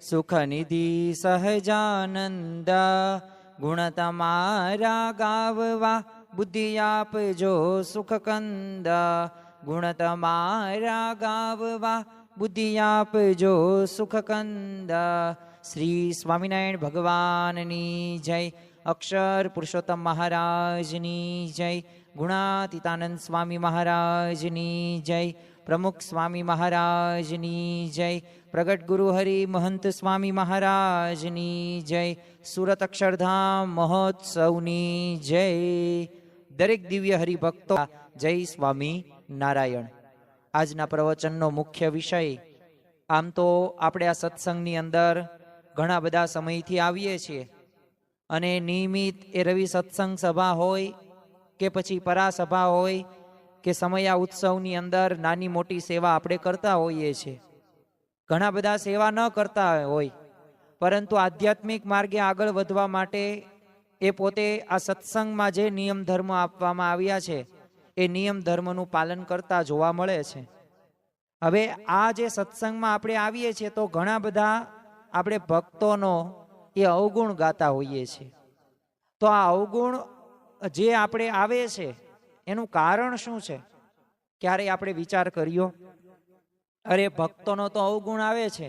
સુખનિધિ સહજાનંદ ગુણ તમારા ગાવવા બુદ્ધિ આપજો સુખકંદ ગુણ તમારા ગાવવા બુદ્ધિ આપજો સુખકંદ. શ્રી સ્વામિનારાયણ ભગવાનની જય. અક્ષર પુરુષોત્તમ મહારાજની જય. ગુણાતીતાનંદ સ્વામી મહારાજની જય. પ્રમુખ સ્વામી મહારાજની જય. પ્રગટ ગુરુ હરિ મહંત સ્વામી મહારાજની જય. સુરત અક્ષરધામ મહોત્સવની જય. દરેક દિવ્ય હરિભક્તો જય સ્વામી નારાયણ. આજના પ્રવચનનો મુખ્ય વિષય, આમ તો આપણે આ સત્સંગની અંદર ઘણા બધા સમયથી આવીએ છીએ અને નિયમિત એ રવિ સત્સંગ સભા હોય કે પછી પરાસભા હોય કે સમયા ઉત્સવની અંદર નાની મોટી સેવા આપણે કરતા હોઈએ છીએ. ઘણા બધા સેવા ન કરતા હોય, પરંતુ આધ્યાત્મિક માર્ગે આગળ વધવા માટે એ પોતે આ સત્સંગમાં જે નિયમ ધર્મ આપવામાં આવ્યા છે એ નિયમ ધર્મનું પાલન કરતા જોવા મળે છે. હવે આ જે સત્સંગમાં આપણે આવીએ છીએ તો ઘણા બધા આપણે ભક્તોનો એ અવગુણ ગાતા હોઈએ છીએ. તો આ અવગુણ જે આપણે આવે છે એનું કારણ શું છે? ક્યારેય આપણે વિચાર કર્યો? અરે ભક્તોનો તો અવગુણ આવે છે,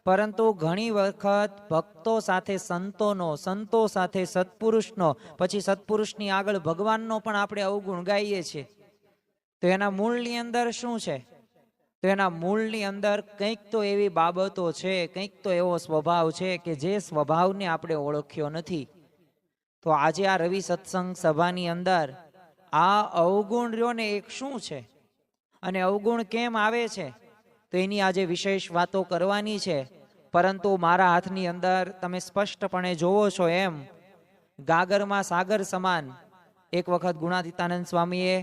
પરંતુ ઘણી વખત ભક્તો સાથે સંતોનો, સંતો સાથે સત્પુરુષનો, પછી સત્પુરુષની આગળ ભગવાનનો પણ આપણે અવગુણ ગાઈએ છીએ. તો એના મૂળની અંદર શું છે? તો એના મૂળની અંદર કંઈક તો એવી બાબતો છે, કંઈક તો એવો સ્વભાવ છે કે જે સ્વભાવને આપણે ઓળખ્યો નથી. તો આજે આ રવિ સત્સંગ સભાની અંદર આ અવગુણ રહ્યો ને એક શું છે અને અવગુણ કેમ આવે છે તો એની આજે વિશેષ વાતો કરવાની છે. પરંતુ મારા હાથની અંદર તમે સ્પષ્ટપણે જોવો છો એમ ગાગરમાં સાગર સમાન એક વખત ગુણાતીતાનંદ સ્વામીએ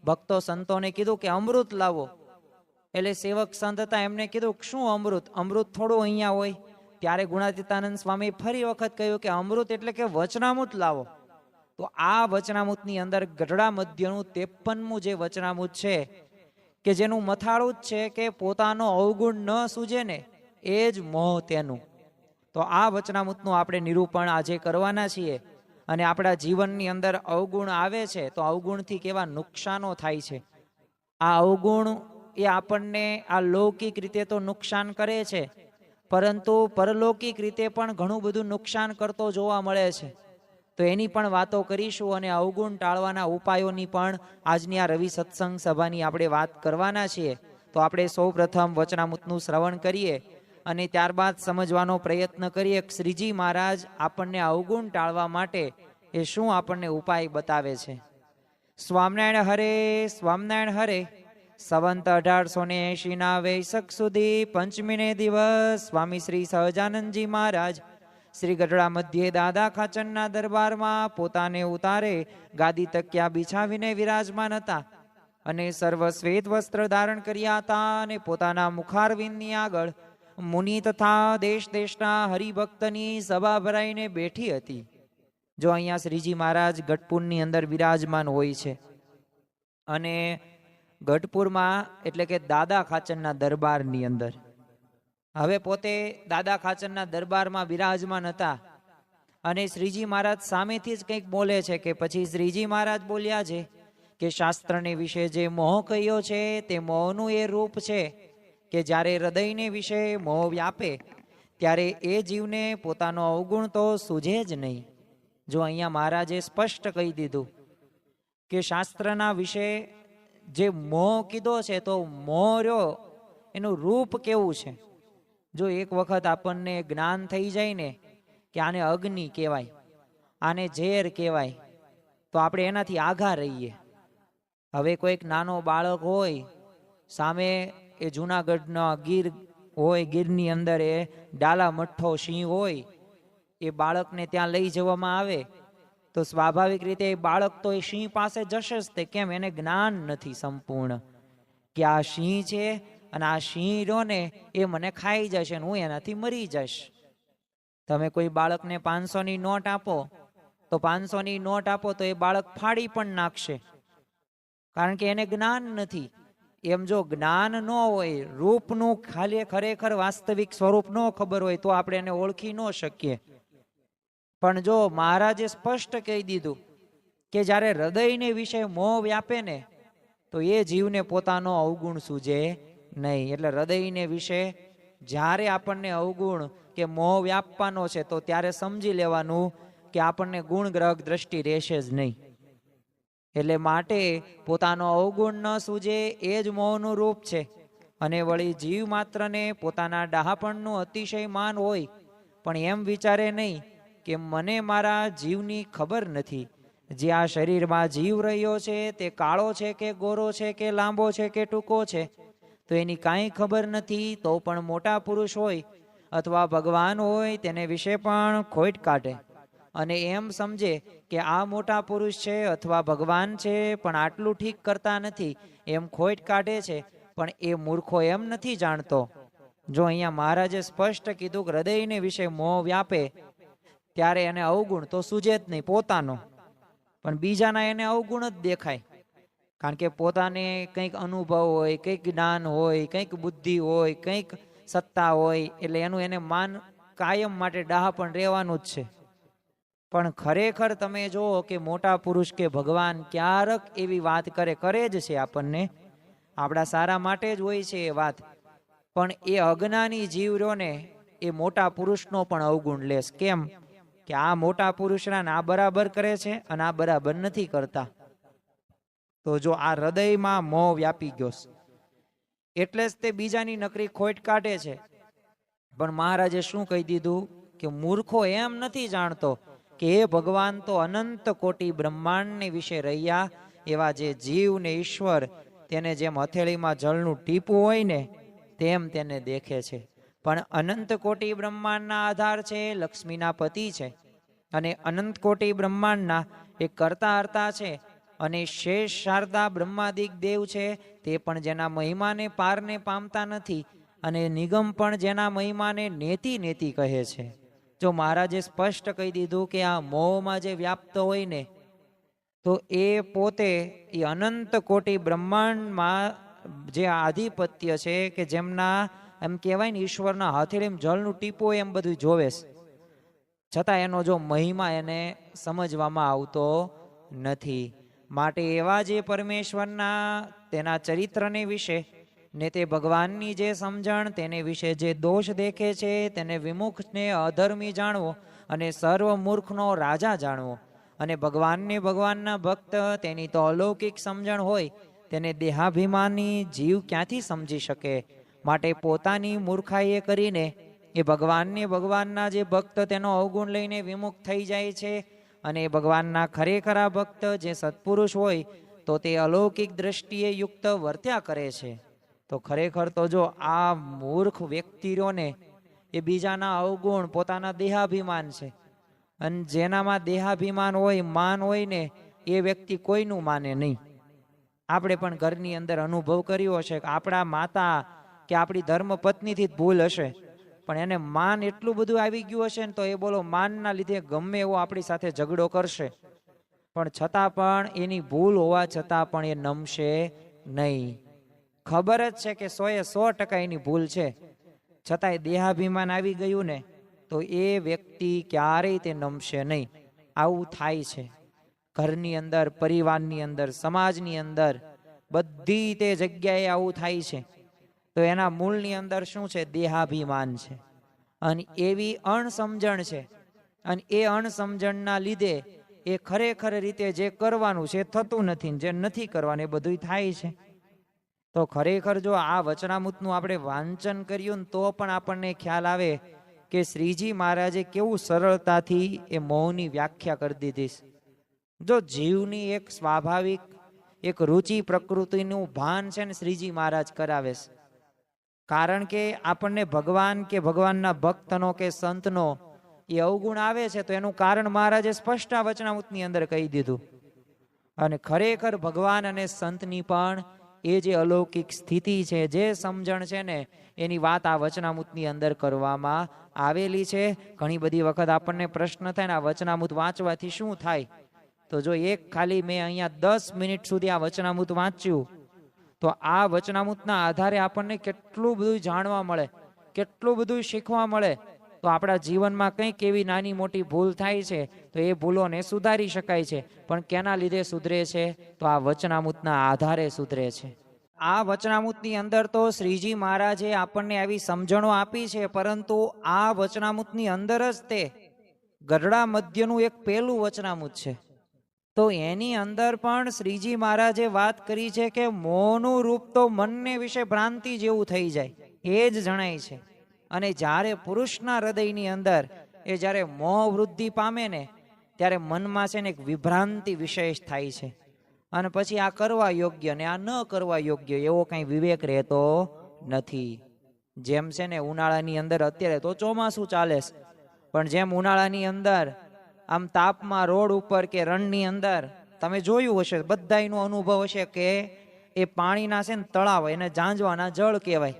ભક્તો સંતોને કીધું કે અમૃત લાવો. એટલે સેવક સંત હતા, એમને કીધું શું અમૃત? અમૃત થોડું અહીંયા હોય. ત્યારે ગુણાતીતાનંદ સ્વામી ફરી વખત કહ્યું કે અમૃત એટલે કે વચનામૃત લાવો. તો આ વચનામૃતની અંદર ગઢડા મધ્યનું 53મું જે વચનામૃત છે કે જેનું મથાળું જ છે કે પોતાનો અવગુણ ન સૂજે ને એ જ મોહ તેનું. તો આ વચનામૃતનું આપણે નિરૂપણ આજે કરવાના છીએ. અને આપણા જીવનની અંદર અવગુણ આવે છે તો અવગુણથી કેવા નુકસાનો થાય છે. આ અવગુણ એ આપણને આ લૌકિક રીતે તો નુકસાન કરે છે, પરંતુ પરલૌકિક રીતે પણ ઘણું બધું નુકસાન કરતો જોવા મળે છે. તો એની પણ વાતો કરીશું અને અવગુણ ટાળવાના ઉપાયોની પણ આજની આ રવિ સત્સંગ સભાની આપણે વાત કરવાના છીએ. તો આપણે સૌ પ્રથમ વચનામૃતનું શ્રવણ કરીએ અને ત્યારબાદ સમજવાનો પ્રયત્ન કરીએ શ્રીજી મહારાજ આપણને અવગુણ ટાળવા માટે એ શું આપણને ઉપાય બતાવે છે. સ્વામિનારાયણ હરે, સ્વામિનારાયણ હરે. સંવંત 1880 વૈશાખ સુધી પંચમીને દિવસ સ્વામી શ્રી સહજાનંદજી મહારાજ શ્રી ગઢડા મધ્યે દાદા ખાચરના દરબારમાં પોતાને ઉતારે ગાદી તકિયા બિછાવીને વિરાજમાન હતા અને સર્વ શ્વેત વસ્ત્ર ધારણ કર્યા હતા અને પોતાના મુખારવિંદની આગળ મુનિ તથા દેશ દેશના હરિભક્તની સભા ભરાઈને બેઠી હતી. જો અહીંયા શ્રીજી મહારાજ ગઢપુરની અંદર બિરાજમાન હોય છે અને ગઢપુરમાં એટલે કે દાદા ખાચરના દરબારની અંદર હવે પોતે દાદા ખાચરના દરબારમાં બિરાજમાન હતા અને શ્રીજી મહારાજ સામેથી જ કંઈક બોલે છે કે પછી શ્રીજી મહારાજ બોલ્યા છે કે શાસ્ત્રને વિશે જે મોહ કહ્યો છે તે મોહનું એ રૂપ છે કે જ્યારે હૃદયને વિશે મોહ વ્યાપે ત્યારે એ જીવને પોતાનો અવગુણ તો સૂઝે જ નહીં. જો અહીંયા મહારાજે સ્પષ્ટ કહી દીધું કે શાસ્ત્રના વિશે જે મોહ કીધો છે તો મોહ રહ્યો એનું રૂપ કેવું છે. જો એક વખત આપણને જ્ઞાન થઈ જાય ને કે આને અગ્નિ કહેવાય, આને ઝેર કહેવાય, તો આપણે એનાથી આઘા રહીએ. હવે કોઈક નાનો બાળક હોય સામે એ જૂનાગઢના ગીર હોય, ગીરની અંદર એ ડાલા મઠ્ઠો સિંહ હોય, એ બાળકને ત્યાં લઈ જવામાં આવે તો સ્વાભાવિક રીતે એ બાળક તો એ સિંહ પાસે જશે જ તે. કેમ? એને જ્ઞાન નથી સંપૂર્ણ કે આ સિંહ છે અને આ સિંહ રહ્યો ને એ મને ખાઈ જશે ને હું એનાથી મરી જઈશ. તમે કોઈ બાળકને 500ની નોટ આપો તો 500ની નોટ આપો તો એ બાળક ફાડી પણ નાખશે, કારણ કે એને જ્ઞાન નથી. એમ જો જ્ઞાન ન હોય, રૂપનું ખાલી ખરેખર વાસ્તવિક સ્વરૂપ ન ખબર હોય તો આપણે એને ઓળખી ન શકીએ. પણ જો મહારાજે સ્પષ્ટ કહી દીધું કે જ્યારે હૃદયને વિશે મોહ વ્યાપે ને તો એ જીવને પોતાનો અવગુણ સૂજે નહીં. એટલે હૃદયને વિશે જ્યારે આપણને અવગુણ કે મોહ વ્યાપવાનો છે તો ત્યારે સમજી લેવાનું કે આપણને ગુણ ગ્રહ દ્રષ્ટિ રહેશે જ નહીં. એટલે માટે પોતાનો અવગુણ ન સૂજે એ જ મોહનું રૂપ છે. અને વળી જીવ માત્રને પોતાના ડહાપણનું અતિશય માન હોય, પણ એમ વિચારે નહીં કે મને મારા જીવની ખબર નથી. જે આ શરીરમાં જીવ રહ્યો છે તે કાળો છે કે ગોરો છે કે લાંબો છે કે ટૂંકો છે, તો એની કાંઈ ખબર નથી. તો પણ મોટા પુરુષ હોય અથવા ભગવાન હોય તેને વિશે પણ ખોટ કાઢે અને એમ સમજે કે આ મોટા પુરુષ છે અથવા ભગવાન છે પણ આટલું ઠીક કરતા નથી, એમ ખોટ કાઢે છે. પણ એ મૂર્ખો એમ નથી જાણતો. જો અહીંયા મહારાજે સ્પષ્ટ કીધું કે હૃદયને વિશે મોહ વ્યાપે ત્યારે એને અવગુણ તો સૂજે જ નહીં પોતાનો, પણ બીજાના એને અવગુણ જ દેખાય. કારણ કે પોતાને કંઈક અનુભવ હોય, કંઈક જ્ઞાન હોય, કંઈક બુદ્ધિ હોય, કંઈક સત્તા હોય, એટલે એનું એને માન કાયમ માટે ડાહ પણ રહેવાનું જ છે. પણ ખરેખર તમે જુઓ કે મોટા પુરુષ કે ભગવાન ક્યારેક એવી વાત કરે જ છે, આપણને આપણા સારા માટે જ હોય છે એ વાત. પણ એ અજ્ઞાની જીવ રહ્યો ને એ મોટા પુરુષનો પણ અવગુણ લેશ. કેમ કે આ મોટા પુરુષના આ બરાબર કરે છે અને આ બરાબર નથી કરતા. તો જો આ હૃદયમાં મોહ વ્યાપી ગયો એટલે જ તે બીજાની નકરી ખોટ કાઢે છે. પણ મહારાજે શું કહી દીધું કે મૂર્ખો એમ નથી જાણતો કે એ ભગવાન તો અનંત કોટી બ્રહ્માંડને વિશે રહ્યા એવા જે જીવ ને ઈશ્વર તેને જેમ હથેળીમાં જળનું ટીપું હોય ને તેમ તેને દેખે છે. પણ અનંત કોટી બ્રહ્માંડના આધાર છે લક્ષ્મીના પતિ છે, અને અનંત કોટી બ્રહ્માંડના એક કરતા હર્તા છે. અને શેષ શારદા બ્રહ્માદિક દેવ છે તે પણ જેના મહિમાને પારને પામતા નથી, અને નિગમ પણ જેના મહિમાને નેતિ નેતિ કહે છે. જો મહારાજે સ્પષ્ટ કહી દીધું કે આ મોહમાં જે વ્યાપ્ત હોય ને તો એ પોતે એ અનંત કોટી બ્રહ્માંડમાં જે આધિપત્ય છે કે જેમના એમ કહેવાય ને ઈશ્વરના હથેળીમાં જળનું ટીપું એમ બધું જોવે છે, છતાં એનો જો મહિમા એને સમજવામાં આવતો નથી. માટે એવા જે પરમેશ્વરના તેના ચરિત્રને વિશે ને તે ભગવાનની જે સમજણ તેને વિશે જે દોષ દેખે છે તેને વિમુખને અધર્મી જાણવો અને સર્વ મૂર્ખનો રાજા જાણવો. અને ભગવાનને ભગવાનના ભક્ત તેની તો અલૌકિક સમજણ હોય તેને દેહાભિમાની જીવ ક્યાંથી સમજી શકે. માટે પોતાની મૂર્ખાઈએ કરીને એ ભગવાનને ભગવાનના જે ભક્ત તેનો અવગુણ લઈને વિમુખ થઈ જાય છે. અને ભગવાનના ખરેખરા ભક્ત જે સત્પુરુષ હોય તો તે અલૌકિક દ્રષ્ટિએ યુક્ત વર્ત્યા કરે છે. તો ખરેખર તો જો આ મૂર્ખ વ્યક્તિઓને એ બીજાના અવગુણ પોતાના દેહાભિમાન છે, અને જેનામાં દેહાભિમાન હોય માન હોય ને એ વ્યક્તિ કોઈનું માને નહીં. આપણે પણ ઘરની અંદર અનુભવ કર્યો હશે કે આપણા માતા કે આપણી ધર્મ પત્નીથી જ ભૂલ હશે, પણ એને માન એટલું બધું આવી ગયું હશે ને તો એ બોલો માનના લીધે ગમે એવો આપણી સાથે ઝઘડો કરશે, પણ છતાં પણ એની ભૂલ હોવા છતાં પણ એ નમશે નહીં. ખબર જ છે કે 100% એની ભૂલ છે, છતાંય દેહાભિમાન આવી ગયું ને તો એ વ્યક્તિ ક્યારેય તે નમશે નહીં. આવું થાય છે ઘરની અંદર, પરિવારની અંદર, સમાજની અંદર, બધી તે જગ્યાએ આવું થાય છે. તો એના મૂળની અંદર શું છે? દેહાભિમાન છે, અને એવી અણસમજણ છે. અને એ અણસમજણના લીધે એ ખરેખર રીતે જે કરવાનું છે થતું નથી, જે નથી કરવાનું એ બધું થાય છે. તો ખરેખર જો આ વચનામૃતનું આપણે વાંચન કર્યું ને તો પણ આપણને ખ્યાલ આવે કે શ્રીજી મહારાજે કેવું સરળતાથી એ મૌનની વ્યાખ્યા કરી દીધી. જો જીવની એક સ્વાભાવિક એક રુચિ પ્રકૃતિનું ભાન છે ને શ્રીજી મહારાજ કરાવે છે. કારણ કે આપણને ભગવાન કે ભગવાનના ભક્તનો કે સંતનો એ અવગુણ આવે છે તો એનું કારણ મહારાજે સ્પષ્ટ આ વચનામૃતની અંદર કહી દીધું. અને ખરેખર ભગવાન અને સંતની પણ એ જે અલૌકિક સ્થિતિ છે, જે સમજણ છે ને એની વાત આ વચનામૃતની અંદર કરવામાં આવેલી છે. ઘણી બધી વખત આપણને પ્રશ્ન થાય ને આ વચનામૃત વાંચવાથી શું થાય? તો જો એક ખાલી મેં અહીંયા 10 મિનિટ સુધી આ વચનામૃત વાંચ્યું તો આ વચનામૃતના આધારે આપણને કેટલું બધું જાણવા મળે, કેટલું બધું શીખવા મળે. તો આપણા જીવનમાં કંઈક એવી નાની મોટી ભૂલ થાય છે તો એ ભૂલોને સુધારી શકાય છે. પણ કેના લીધે સુધરે છે? તો આ વચનામૃતના આધારે સુધરે છે. આ વચનામૃતની અંદર તો શ્રીજી મહારાજે આપણને આવી સમજણો આપી છે, પરંતુ આ વચનામૃતની અંદર જ તે ગરડા મધ્યનું એક પહેલું વચનામૃત છે. તો એની અંદર પણ શ્રીજી મહારાજે વાત કરી છે કે મોહનું રૂપ તો મનને વિશે ભ્રાંતિ જેવું થઈ જાય એ જ જણાય છે. અને જ્યારે પુરુષના હૃદયની અંદર એ જ્યારે મોહ વૃદ્ધિ પામે ને ત્યારે મનમાં છે ને એક વિભ્રાંતિ વિશેષ થાય છે. અને પછી આ કરવા યોગ્ય ને આ ન કરવા યોગ્ય એવો કઈ વિવેક રહેતો નથી. જેમ છે ને ઉનાળાની અંદર, અત્યારે તો ચોમાસું ચાલે છે, પણ જેમ ઉનાળાની અંદર આમ તાપમાં રોડ ઉપર કે રણની અંદર તમે જોયું હશે, બધાયનો અનુભવ હશે કે એ પાણીના છે ને તળાવ, એને ઝાંઝવાના જળ કહેવાય.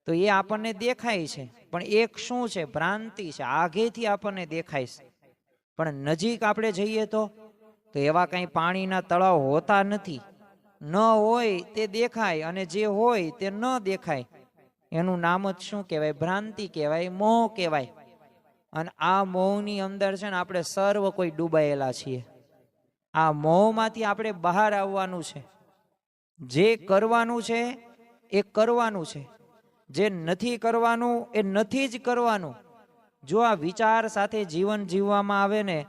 તો એ આપણને દેખાય છે, પણ એક શું છે? ભ્રાંતિ છે. આગેથી આપણને દેખાય છે, પણ નજીક આપણે જઈએ તો એવા કઈ પાણીના તળાવ હોતા નથી. ન હોય તે દેખાય અને જે હોય તે ન દેખાય. એનું નામ જ શું કહેવાય? ભ્રાંતિ કહેવાય, મોહ કહેવાય. અને આ મોહની અંદર છે ને આપણે સર્વ કોઈ ડૂબાયેલા છીએ. આ મોહમાંથી આપણે બહાર આવવાનું છે. જે કરવાનું છે એ કરવાનું છે, જે નથી કરવાનું એ નથી જ કરવાનું. જો આ વિચાર સાથે જીવન જીવવામાં આવે ને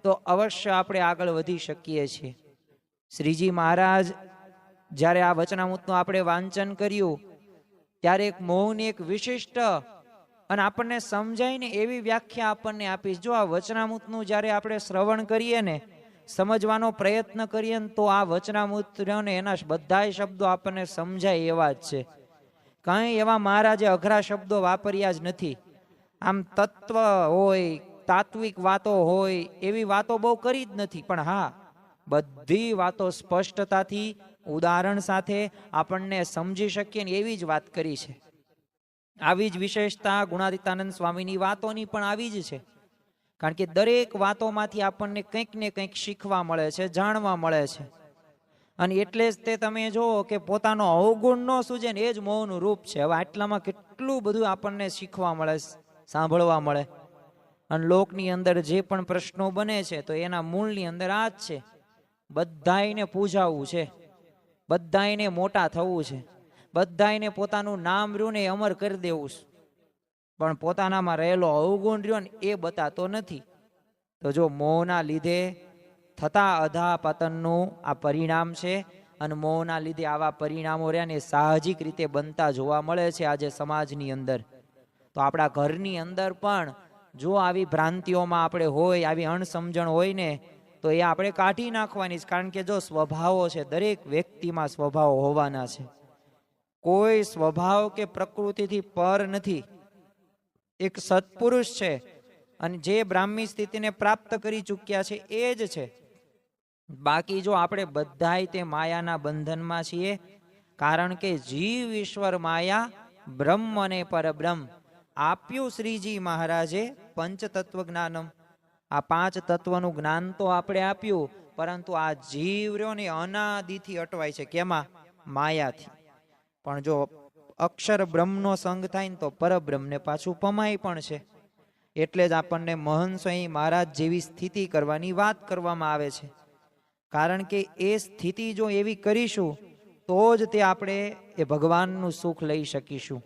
તો અવશ્ય આપણે આગળ વધી શકીએ છીએ. શ્રીજી મહારાજ જ્યારે આ વચનામૃતનું આપણે વાંચન કર્યું ત્યારે એક મોહની એક વિશિષ્ટ અને આપણને સમજાય ને એવી વ્યાખ્યા આપણને આપી. જો આ વચનામૃતનું જ્યારે આપણે શ્રવણ કરીએ ને, સમજવાનો પ્રયત્ન કરીએ ને, તો આ વચનામૃતને એના બધા શબ્દો આપણને સમજાય એવા જ છે. કંઈ એવા મહારાજે અઘરા શબ્દો વાપર્યા જ નથી. આમ તત્વ હોય, તાત્વિક વાતો હોય એવી વાતો બહુ કરી જ નથી. પણ હા, બધી વાતો સ્પષ્ટતાથી ઉદાહરણ સાથે આપણને સમજી શકીએ ને એવી જ વાત કરી છે. આવી જ વિશેષતા ગુણાતીતાનંદ સ્વામીની વાતોની પણ આવી જ છે. કારણ કે દરેક વાતોમાંથી આપણને કંઈક ને કંઈક શીખવા મળે છે, જાણવા મળે છે. અને એટલે જ તે તમે જુઓ કે પોતાનો અવગુણ ન સૂજે ને એ જ મોહનું રૂપ છે. હવે આટલામાં કેટલું બધું આપણને શીખવા મળે, સાંભળવા મળે. અને લોકની અંદર જે પણ પ્રશ્નો બને છે તો એના મૂળની અંદર આ જ છે. બધાયને પૂજાવવું છે, બધાયને મોટા થવું છે, બધાયને પોતાનું નામ રહ્યું ને અમર કરી દેવું છે, પણ પોતાનામાં રહેલો અવગુણ રહ્યો ને એ બતાતો નથી. તો જો મોહના લીધે થતા અધા પતનનું આ પરિણામ છે. અને મોહના લીધે આવા પરિણામો રહ્યા ને સાહજિક રીતે બનતા જોવા મળે છે આજે સમાજની અંદર. તો આપણા ઘરની અંદર પણ જો આવી ભ્રાંતિઓમાં આપણે હોય, આવી અણસમજણ હોય ને, તો એ આપણે કાઢી નાખવાની છે. કારણ કે જો સ્વભાવો છે, દરેક વ્યક્તિમાં સ્વભાવ હોવાના છે. કોઈ સ્વભાવ કે પ્રકૃતિથી પર નથી. એક સત્પુરુષ છે અને જે બ્રાહ્મી સ્થિતિને પ્રાપ્ત કરી ચૂક્યા છે એ જ છે. બાકી જો આપણે બધાય તે માયાના બંધનમાં છીએ. કારણ કે જીવ ઈશ્વર માયા બ્રહ્મ અને પરબ્રહ્મ આપ્યું શ્રીજી મહારાજે પંચતત્વ જ્ઞાનમ. આ પાંચ તત્વનું જ્ઞાન તો આપણે આપ્યું, પરંતુ આ જીવ રહ્યો ને અનાદિથી અટવાય છે. કેમાં? માયાથી. પણ જો અક્ષર બ્રહ્મનો સંગ થાય ને તો પરબ્રહ્મને પાછું પમાય પણ છે. એટલે જ આપણને મહંત સ્વામી મહારાજ જેવી સ્થિતિ કરવાની વાત કરવામાં આવે છે. કારણ કે એ સ્થિતિ જો એવી કરીશું તો જ તે આપણે એ ભગવાનનું સુખ લઈ શકીશું.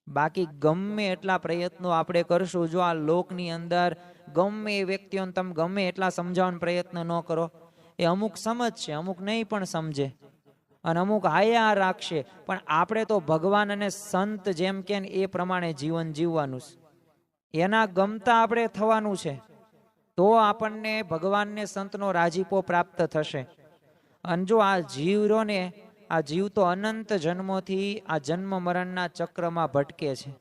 બાકી ગમે એટલા પ્રયત્નો આપણે કરશું, જો આ લોકની અંદર ગમે એ વ્યક્તિઓને તમે ગમે એટલા સમજાવવાનો પ્રયત્ન ન કરો, એ અમુક સમજશે, અમુક નહીં પણ સમજે, અને અમુક હાયા રાખશે. પણ આપણે તો ભગવાન અને સંત જેમ કે એ પ્રમાણે જીવન જીવવાનું છે. એના ગમતા આપણે થવાનું છે. તો આપણને ભગવાનને સંતનો રાજીપો પ્રાપ્ત થશે. અને જો આ જીવ રહ્યો ને, આ જીવ તો અનંત જન્મોથી આ જન્મ મરણના ચક્રમાં ભટકે છે.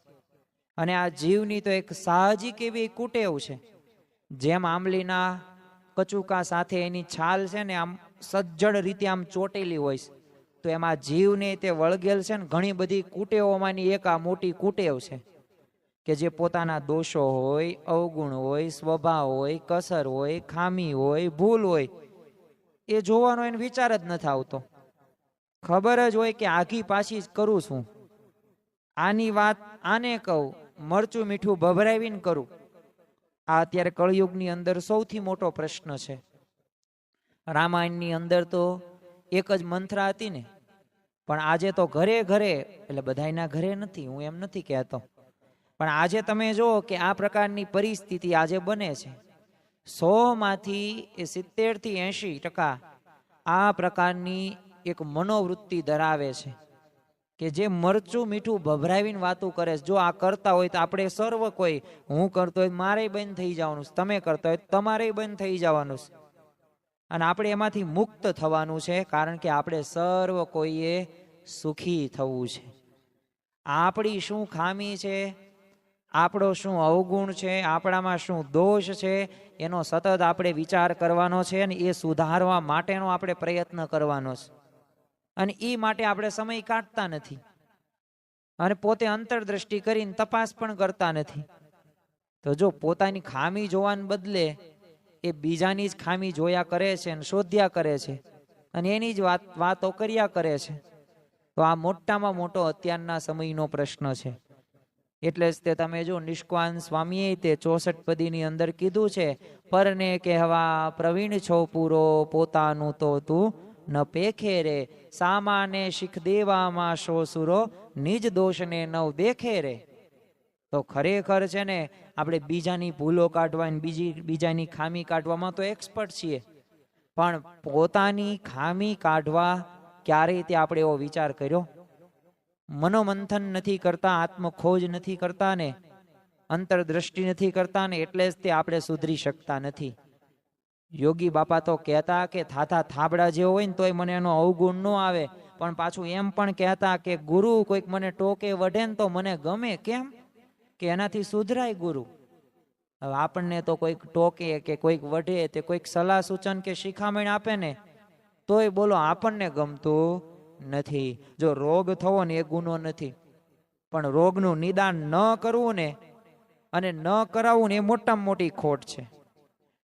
અને આ જીવની તો એક સાહજિક એવી કુટેવ છે. જેમ આંબલીના કચુકા સાથે એની છાલ છે ને આમ સજ્જડ રીતે આમ ચોટેલી હોય છે, તો એમાં જીવને તે વળગેલ છે ને ઘણી બધી કુટેવોમાંની એક આ મોટી કુટેવ છે કે જે પોતાના દોષો હોય, અવગુણ હોય, સ્વભાવ હોય, કસર હોય, ખામી હોય, ભૂલ હોય, એ જોવાનો એને વિચાર જ નથી આવતો. ખબર જ હોય કે આઘી પાછી જ કરું છું, આની વાત આને કહું, મરચું મીઠું ભભરાવીને કરું. આ અત્યારે કળયુગની અંદર સૌથી મોટો પ્રશ્ન છે. રામાયણની અંદર તો એક જ મંથરા હતી ને, પણ આજે તો ઘરે ઘરે, એટલે બધાયના ઘરે નથી, હું એમ નથી કહેતો, પણ આજે તમે જુઓ કે આ પ્રકારની પરિસ્થિતિ આજે બને છે. 100માંથી 70 થી 80% આ પ્રકારની એક મનોવૃત્તિ ધરાવે છે કે જે મરચું મીઠું ભભરાવીને વાતું કરે છે. જો આ કરતા હોય તો આપણે સર્વ કોઈ, હું કરતો હોય મારે બંધ થઈ જવાનું, તમે કરતા હોય તમારે બંધ થઈ જવાનું છે, અને આપણે એમાંથી મુક્ત થવાનું છે, કારણ કે આપણે સર્વ કોઈએ સુખી થવું છે. આપણી શું ખામી છે, આપણો શું અવગુણ છે, આપણામાં શું દોષ છે, એનો સતત આપણે વિચાર કરવાનો છે, અને એ સુધારવા માટેનો આપણે પ્રયત્ન કરવાનો છે. અને એ માટે આપણે સમય કાઢતા નથી, અને પોતે અંતરદ્રષ્ટિ કરીને તપાસ પણ કરતા નથી. તો જો પોતાની ખામી જોવાને બદલે એ બીજાની જ ખામી જોયા કરે છે અને શોધ્યા કરે છે, અને એની જ વાતો કર્યા કરે છે, તો આ મોટામાં મોટો અત્યારના સમયનો પ્રશ્ન છે. એટલે જ તે તમે જો નિષ્કાન સ્વામીએ તે 64 પદીની અંદર કીધું છે, પરને કહેવા પ્રવીણ છો પૂરો, પોતાનું તો તું ન પેખે રે, સામાને શીખ દેવામાં શો સુરો, નિજ દોષને નવ દેખે રે. તો ખરેખર છે ને, આપણે બીજાની ભૂલો કાઢવા, બીજાની ખામી કાઢવામાં તો એક્સપર્ટ છીએ, પણ પોતાની ખામી કાઢવા ક્યારેય તે આપણે એવો વિચાર કર્યો? મનોમંથન નથી કરતા, આત્મખોજ નથી કરતા ને, અંતરદ્રષ્ટિ નથી કરતા ને, એટલે જ તે આપણે સુધરી શકતા નથી. યોગી બાપા તો કહેતા કે થાથા થાબડા જેવો હોય ને તોય મને એનો અવગુણ ન આવે, પણ પાછું એમ પણ કહેતા કે ગુરુ કોઈક મને ટોકે વઢે ને તો મને ગમે. કેમ? કે એનાથી સુધરાય ગુરુ. હવે આપણને તો કોઈક ટોકે કે કોઈક વઢે, તે કોઈક સલાહ સૂચન કે શિખામણ આપે ને, તોય બોલો આપણને ગમતું નથી. જો રોગ થવો ને એ ગુનો નથી, પણ રોગનું નિદાન ન કરવું ને, અને ન કરાવવું ને, એ મોટામાં મોટી ખોટ છે.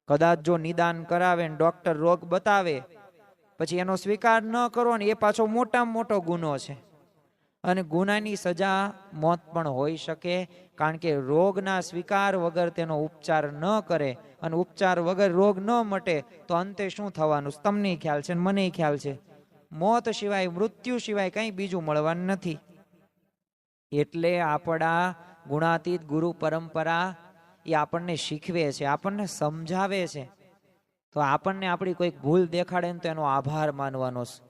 કદાચ જો નિદાન કરાવે ને ડોક્ટર રોગ બતાવે, પછી એનો સ્વીકાર ન કરવો ને, એ પાછો મોટામાં મોટો ગુનો છે. અને ગુનાની સજા મોત પણ હોઈ શકે, કારણ કે રોગના સ્વીકાર વગર તેનો ઉપચાર ન કરે, અને ઉપચાર વગર રોગ ન મટે તો અંતે શું થવાનું તમને ખ્યાલ છે, મને ખ્યાલ છે. મોત સિવાય, મૃત્યુ સિવાય કંઈ બીજું મળવાનું નથી. એટલે આપણા ગુણાતીત ગુરુ પરંપરા એ આપણને શીખવે છે, આપણને સમજાવે છે. તો આપણને આપણી કોઈક ભૂલ દેખાડે ને તો એનો આભાર માનવાનો છે.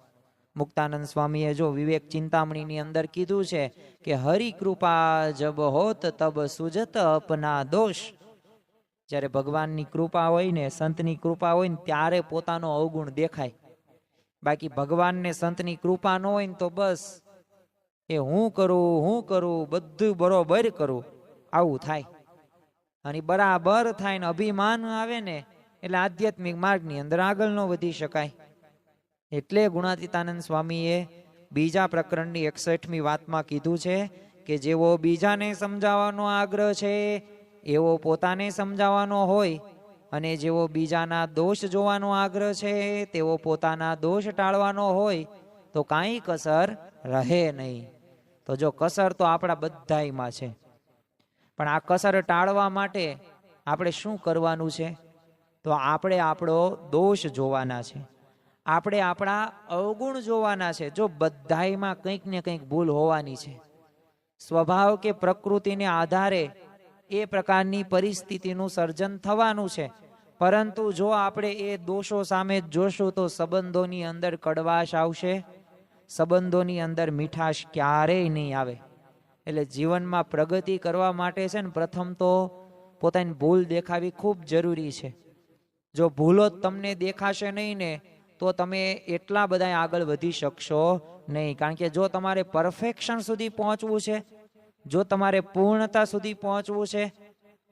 મુક્તાનંદ સ્વામીએ જો વિવેક ચિંતામણીની અંદર કીધું છે કે હરિ કૃપા જબ હોત તબ સુજત અપના દોષ. જ્યારે ભગવાનની કૃપા હોય ને, સંતની કૃપા હોય ને, ત્યારે પોતાનો અવગુણ દેખાય. બાકી ભગવાનને સંતની કૃપા ન હોય ને તો બસ એ હું કરું બધું બરોબર કરું, આવું થાય. અને બરાબર થાય ને અભિમાન આવે ને, એટલે આધ્યાત્મિક માર્ગની અંદર આગળ ન વધી શકાય. એટલે ગુણાતીતાનંદ સ્વામીએ બીજા પ્રકરણની 61મી વાતમાં કીધું છે કે જેવો બીજાને સમજાવવાનો આગ્રહ છે એવો પોતાને સમજાવવાનો હોય, અને જેવો બીજાના દોષ જોવાનો આગ્રહ છે તેવો પોતાના દોષ ટાળવાનો હોય, તો કાંઈ કસર રહે નહીં. તો જો કસર તો આપણા બધાયમાં છે, પણ આ કસર ટાળવા માટે આપણે શું કરવાનું છે? તો આપણે આપણો દોષ જોવાના છે, આપણે આપણા અવગુણ જોવાના છે. જો બધાયમાં કંઈક ને કંઈક ભૂલ હોવાની છે. સ્વભાવ કે પ્રકૃતિને આધારે એ પ્રકારની પરિસ્થિતિનું સર્જન થવાનું છે, પરંતુ જો આપણે એ દોષો સામે જોશું તો સંબંધોની અંદર કડવાશ આવશે, સંબંધોની અંદર મીઠાશ ક્યારેય નહીં આવે. એટલે જીવનમાં પ્રગતિ કરવા માટે છે ને, પ્રથમ તો પોતાની ભૂલ દેખાવી ખૂબ જરૂરી છે. જો ભૂલો તમને દેખાશે નહીં ને, તો તમે એટલા બધા આગળ વધી શકશો નહીં. કારણ કે જો તમારે પરફેક્શન સુધી પહોંચવું છે, જો તમારે પૂર્ણતા સુધી પહોંચવું છે,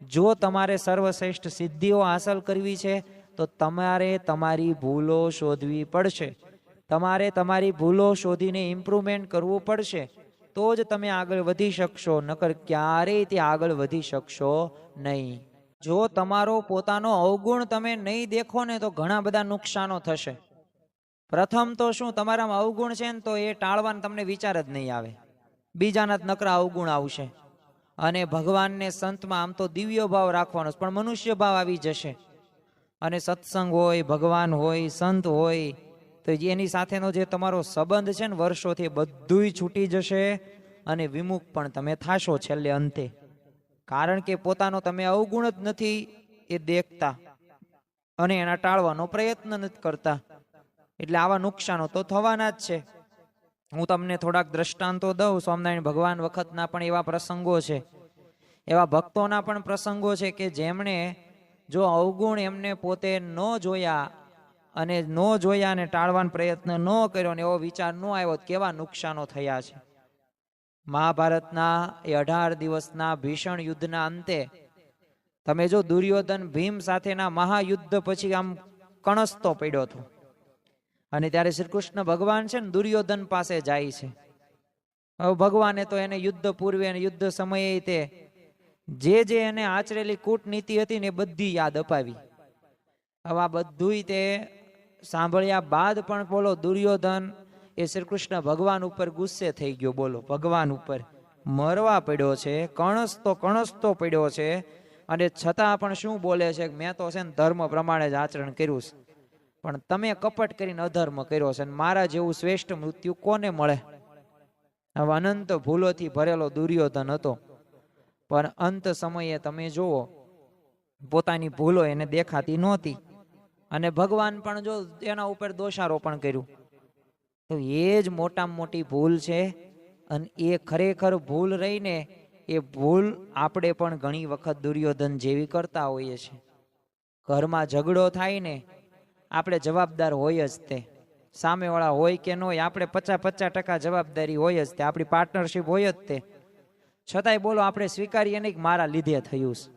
જો તમારે સર્વશ્રેષ્ઠ સિદ્ધિઓ હાંસલ કરવી છે, તો તમારે તમારી ભૂલો શોધવી પડશે. તમારે તમારી ભૂલો શોધીને ઇમ્પ્રુવમેન્ટ કરવું પડશે, તો જ તમે આગળ વધી શકશો, નકર ક્યારેય તે આગળ વધી શકશો નહીં. જો તમારો પોતાનો અવગુણ તમે નહીં દેખો ને, તો ઘણા બધા નુકસાનો થશે. પ્રથમ તો શું તમારામાં અવગુણ છે ને તો એ ટાળવાનો તમને વિચાર જ નહીં આવે, બીજાના જ નકરા અવગુણ આવશે. અને ભગવાનને સંતમાં આમ તો દિવ્ય ભાવ રાખવાનો પણ મનુષ્ય ભાવ આવી જશે. અને સત્સંગ હોય, ભગવાન હોય, સંત હોય તો એની સાથેનો જે તમારો સંબંધ છે ને વર્ષોથી બધુંય છૂટી જશે અને વિમુખ પણ તમે થાશો છેલ્લે અંતે. કારણ કે પોતાનો તમે અવગુણ જ નથી એ દેખતા અને એના ટાળવાનો પ્રયત્ન નથી કરતા. એટલે આવા નુકસાનો તો થવાના જ છે. હું તમને થોડાક દ્રષ્ટાંતો દઉં. સ્વામિનારાયણ ભગવાન વખતના પણ એવા પ્રસંગો છે, એવા ભક્તોના પણ પ્રસંગો છે કે જેમણે જો અવગુણ એમને પોતે ન જોયા અને ટાળવાનો પ્રયત્ન ન કર્યો ને એવો વિચાર ન આવ્યો, કેવા નુકસાનો થયા છે. મહાભારતના એ 18 દિવસના ભીષણ યુદ્ધના અંતે તમે જો દુર્યોધન ભીમ સાથેના મહાયુદ્ધ પછી આમ કણસતો પડ્યો હતો. અને ત્યારે શ્રી કૃષ્ણ ભગવાન છે ને દુર્યોધન પાસે જાય છે. હવે ભગવાને તો એને યુદ્ધ પૂર્વે અને યુદ્ધ સમયે તે જે એને આચરેલી કૂટનીતિ હતી ને બધી યાદ અપાવી. હવે આ બધુંય તે સાંભળ્યા બાદ પણ બોલો દુર્યોધન એ શ્રી કૃષ્ણ ભગવાન ઉપર ગુસ્સે થઈ ગયો. બોલો, ભગવાન ઉપર મરવા પડ્યો છે, કણસતો પડ્યો છે. અને છતાં પણ શું બોલે છે, મેં તો છે ને ધર્મ પ્રમાણે જ આચરણ કર્યું છે, પણ તમે કપટ કરીને અધર્મ કર્યો છે, મારા જેવું શ્રેષ્ઠ મૃત્યુ કોને મળે. હવે અનંત ભૂલોથી ભરેલો દુર્યોધન હતો, પણ અંત સમયે તમે જુઓ પોતાની ભૂલો એને દેખાતી નહોતી અને ભગવાન પણ જો એના ઉપર દોષારોપણ કર્યું. તો એ જ મોટામાં મોટી ભૂલ છે. અને એ ખરેખર ભૂલ રહીને એ ભૂલ આપણે પણ ઘણી વખત દુર્યોધન જેવી કરતા હોઈએ છીએ. ઘરમાં ઝઘડો થાય ને આપણે જવાબદાર હોય જ તે, સામેવાળા હોય કે ન હોય આપણે 50% જવાબદારી હોય જ તે, આપણી પાર્ટનરશિપ હોય જ તે. છતાંય બોલો આપણે સ્વીકારીએ નહીં કે મારા લીધે થયું છે.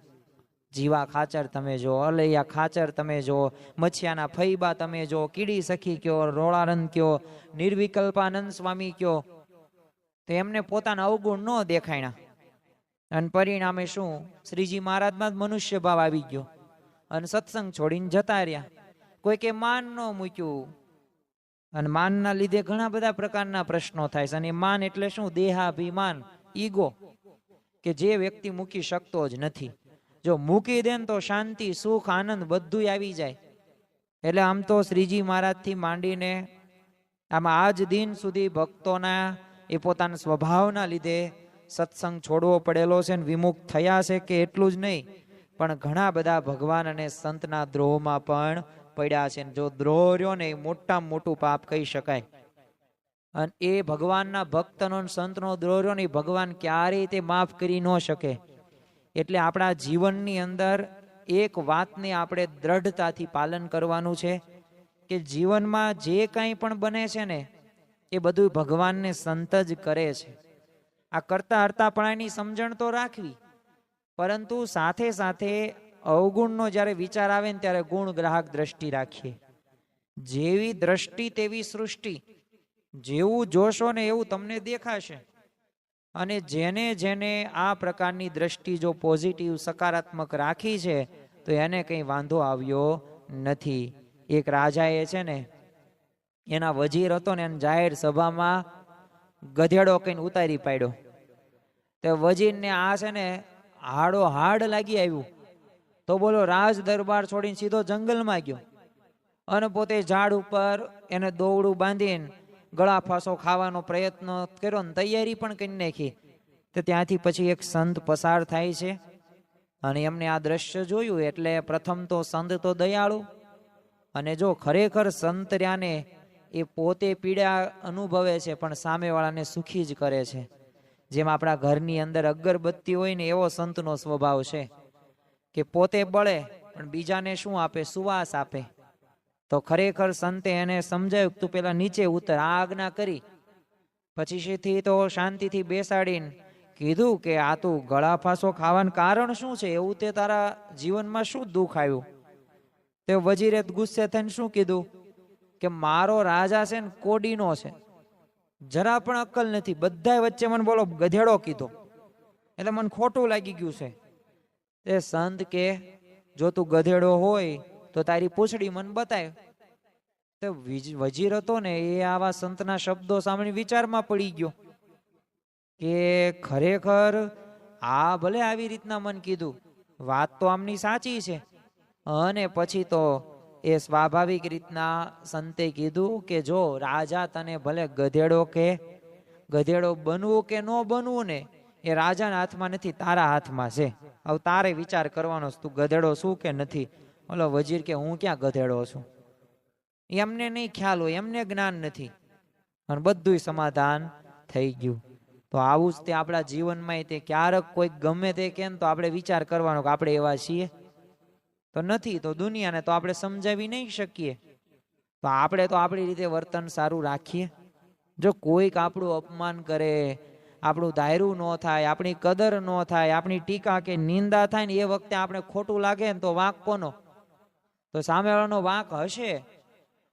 જીવા ખાચર તમે જો, અલૈયા ખાચર તમે જો, મચ્છિયાના ફૈબા તમે જો, કીડી સખી કયો, રોળાનંદ કયો, નિર્વિકલ્પાનંદ સ્વામી કયો, તો એમને પોતાના અવગુણ ન દેખાયણા. અને પરિણામે શું, શ્રીજી મહારાજમાં જ મનુષ્ય ભાવ આવી ગયો અને સત્સંગ છોડીને જતા રહ્યા. કોઈ કે માન ન મૂક્યું અને માનના લીધે ઘણા બધા પ્રકારના પ્રશ્નો થાય છે. અને માન એટલે શું, દેહાભિમાન, ઈગો, કે જે વ્યક્તિ મૂકી શકતો જ નથી. જો મૂકી દે તો શાંતિ, સુખ, આનંદ બધું આવી જાય. એટલે આમ તો શ્રીજી મહારાજથી માંડીને આમાં આજ દિન સુધી ભક્તોના એ પોતાના સ્વભાવના લીધે સત્સંગ છોડવો પડેલો છે ને વિમુખ થયા છે. કે એટલું જ નહીં પણ ઘણા બધા ભગવાન અને સંતના દ્રોહમાં પણ પડ્યા છે. જો દ્રોહ રહ્યો ને એ મોટામાં મોટું પાપ કહી શકાય. અને એ ભગવાનના ભક્તનો સંતનો દ્રોહ રહ્યો ને ભગવાન ક્યારેય તે માફ કરી ન શકે. એટલે આપણા જીવનની અંદર એક વાતને આપણે દ્રઢતાથી પાલન કરવાનું છે કે જીવનમાં જે કાંઈ પણ બને છે ને એ બધું ભગવાનને સંત જ કરે છે. આ કરતા હરતાપણાની સમજણ તો રાખવી, પરંતુ સાથે સાથે અવગુણનો જ્યારે વિચાર આવે ને ત્યારે ગુણ ગ્રાહક દ્રષ્ટિ રાખીએ. જેવી દ્રષ્ટિ તેવી સૃષ્ટિ, જેવું જોશો ને એવું તમને દેખાશે. અને જેને જેને આ પ્રકારની દ્રષ્ટિ જો પોઝિટિવ સકારાત્મક રાખી છે તો એને કંઈ વાંધો આવ્યો નથી. એક રાજાએ છે ને એના વજીર હતો ને જાહેર સભામાં ગધેડો કઈને ઉતારી પાડ્યો. તો વજીરને આ છે ને હાડો હાડ લાગી આવ્યું. તો બોલો રાજ દરબાર છોડીને સીધો જંગલમાં ગયો અને પોતે ઝાડ ઉપર એને દોરડું બાંધીને ગળા ફાંસો ખાવાનો પ્રયત્ન કર્યો ને તૈયારી પણ કરી નાખી. તો ત્યાંથી પછી એક સંત પસાર થાય છે અને એમને આ દ્રશ્ય જોયું. એટલે પ્રથમ તો સંત તો દયાળુ, અને જો ખરેખર સંત રહ્યાને એ પોતે પીડા અનુભવે છે પણ સામેવાળાને સુખી જ કરે છે. જેમ આપણા ઘરની અંદર અગરબત્તી હોય ને એવો સંતનો સ્વભાવ છે કે પોતે બળે પણ બીજાને શું આપે, સુવાસ આપે. તો ખરેખર સંતે એને સમજાયું તું પેલા નીચે ઉતર, આ આજ્ઞા કરી. પછીથી તો શાંતિથી બેસાડીને કીધું કે આ તું ગળા ફાંસો ખાવાનું કારણ શું છે, એવું તે તારા જીવનમાં શું દુઃખ આવ્યું. તે વજીરે ગુસ્સે થઈને શું કીધું કે મારો રાજા છે ને કોડીનો છે, જરા પણ અક્કલ નથી, બધા વચ્ચે મને બોલો ગધેડો કીધો, એટલે મને ખોટું લાગી ગયું છે. તે સંત કે જો તું ગધેડો હોય તો તારી પૂંછડી મને બતાય. તો વજીર હતો ને એ આવા સંતના શબ્દો સાંભળી વિચારમાં પડી ગયો કે ખરેખર આ ભલે આવી રીતના મન કીધું, વાત તો આમની સાચી છે. અને પછી તો એ સ્વાભાવિક રીતના સંતે કીધું કે જો રાજા તને ભલે ગધેડો કે ગધેડો બનવું કે ન બનવું ને એ રાજાના હાથમાં નથી, તારા હાથમાં છે. હવે તારે વિચાર કરવાનો તું ગધેડો શું કે નથી. ઓલો વજીર કે હું ક્યાં ગધેડો છું, એમને નહીં ખ્યાલ હોય, એમને જ્ઞાન નથી, અને બધું સમાધાન થઈ ગયું. તો આવું જ તે આપણા જીવનમાં તે ક્યારેક કોઈક ગમે તે કેમ તો આપણે વિચાર કરવાનો કે આપણે એવા છીએ તો નથી, તો દુનિયાને તો આપણે સમજાવી નહીં શકીએ. તો આપણે તો આપણી રીતે વર્તન સારું રાખીએ. જો કોઈક આપણું અપમાન કરે, આપણું દાયરું ન થાય, આપણી કદર ન થાય, આપણી ટીકા કે નિંદા થાય ને એ વખતે આપણે ખોટું લાગે ને તો વાંક કોનો? તો સામેવાળાનો વાંક હશે,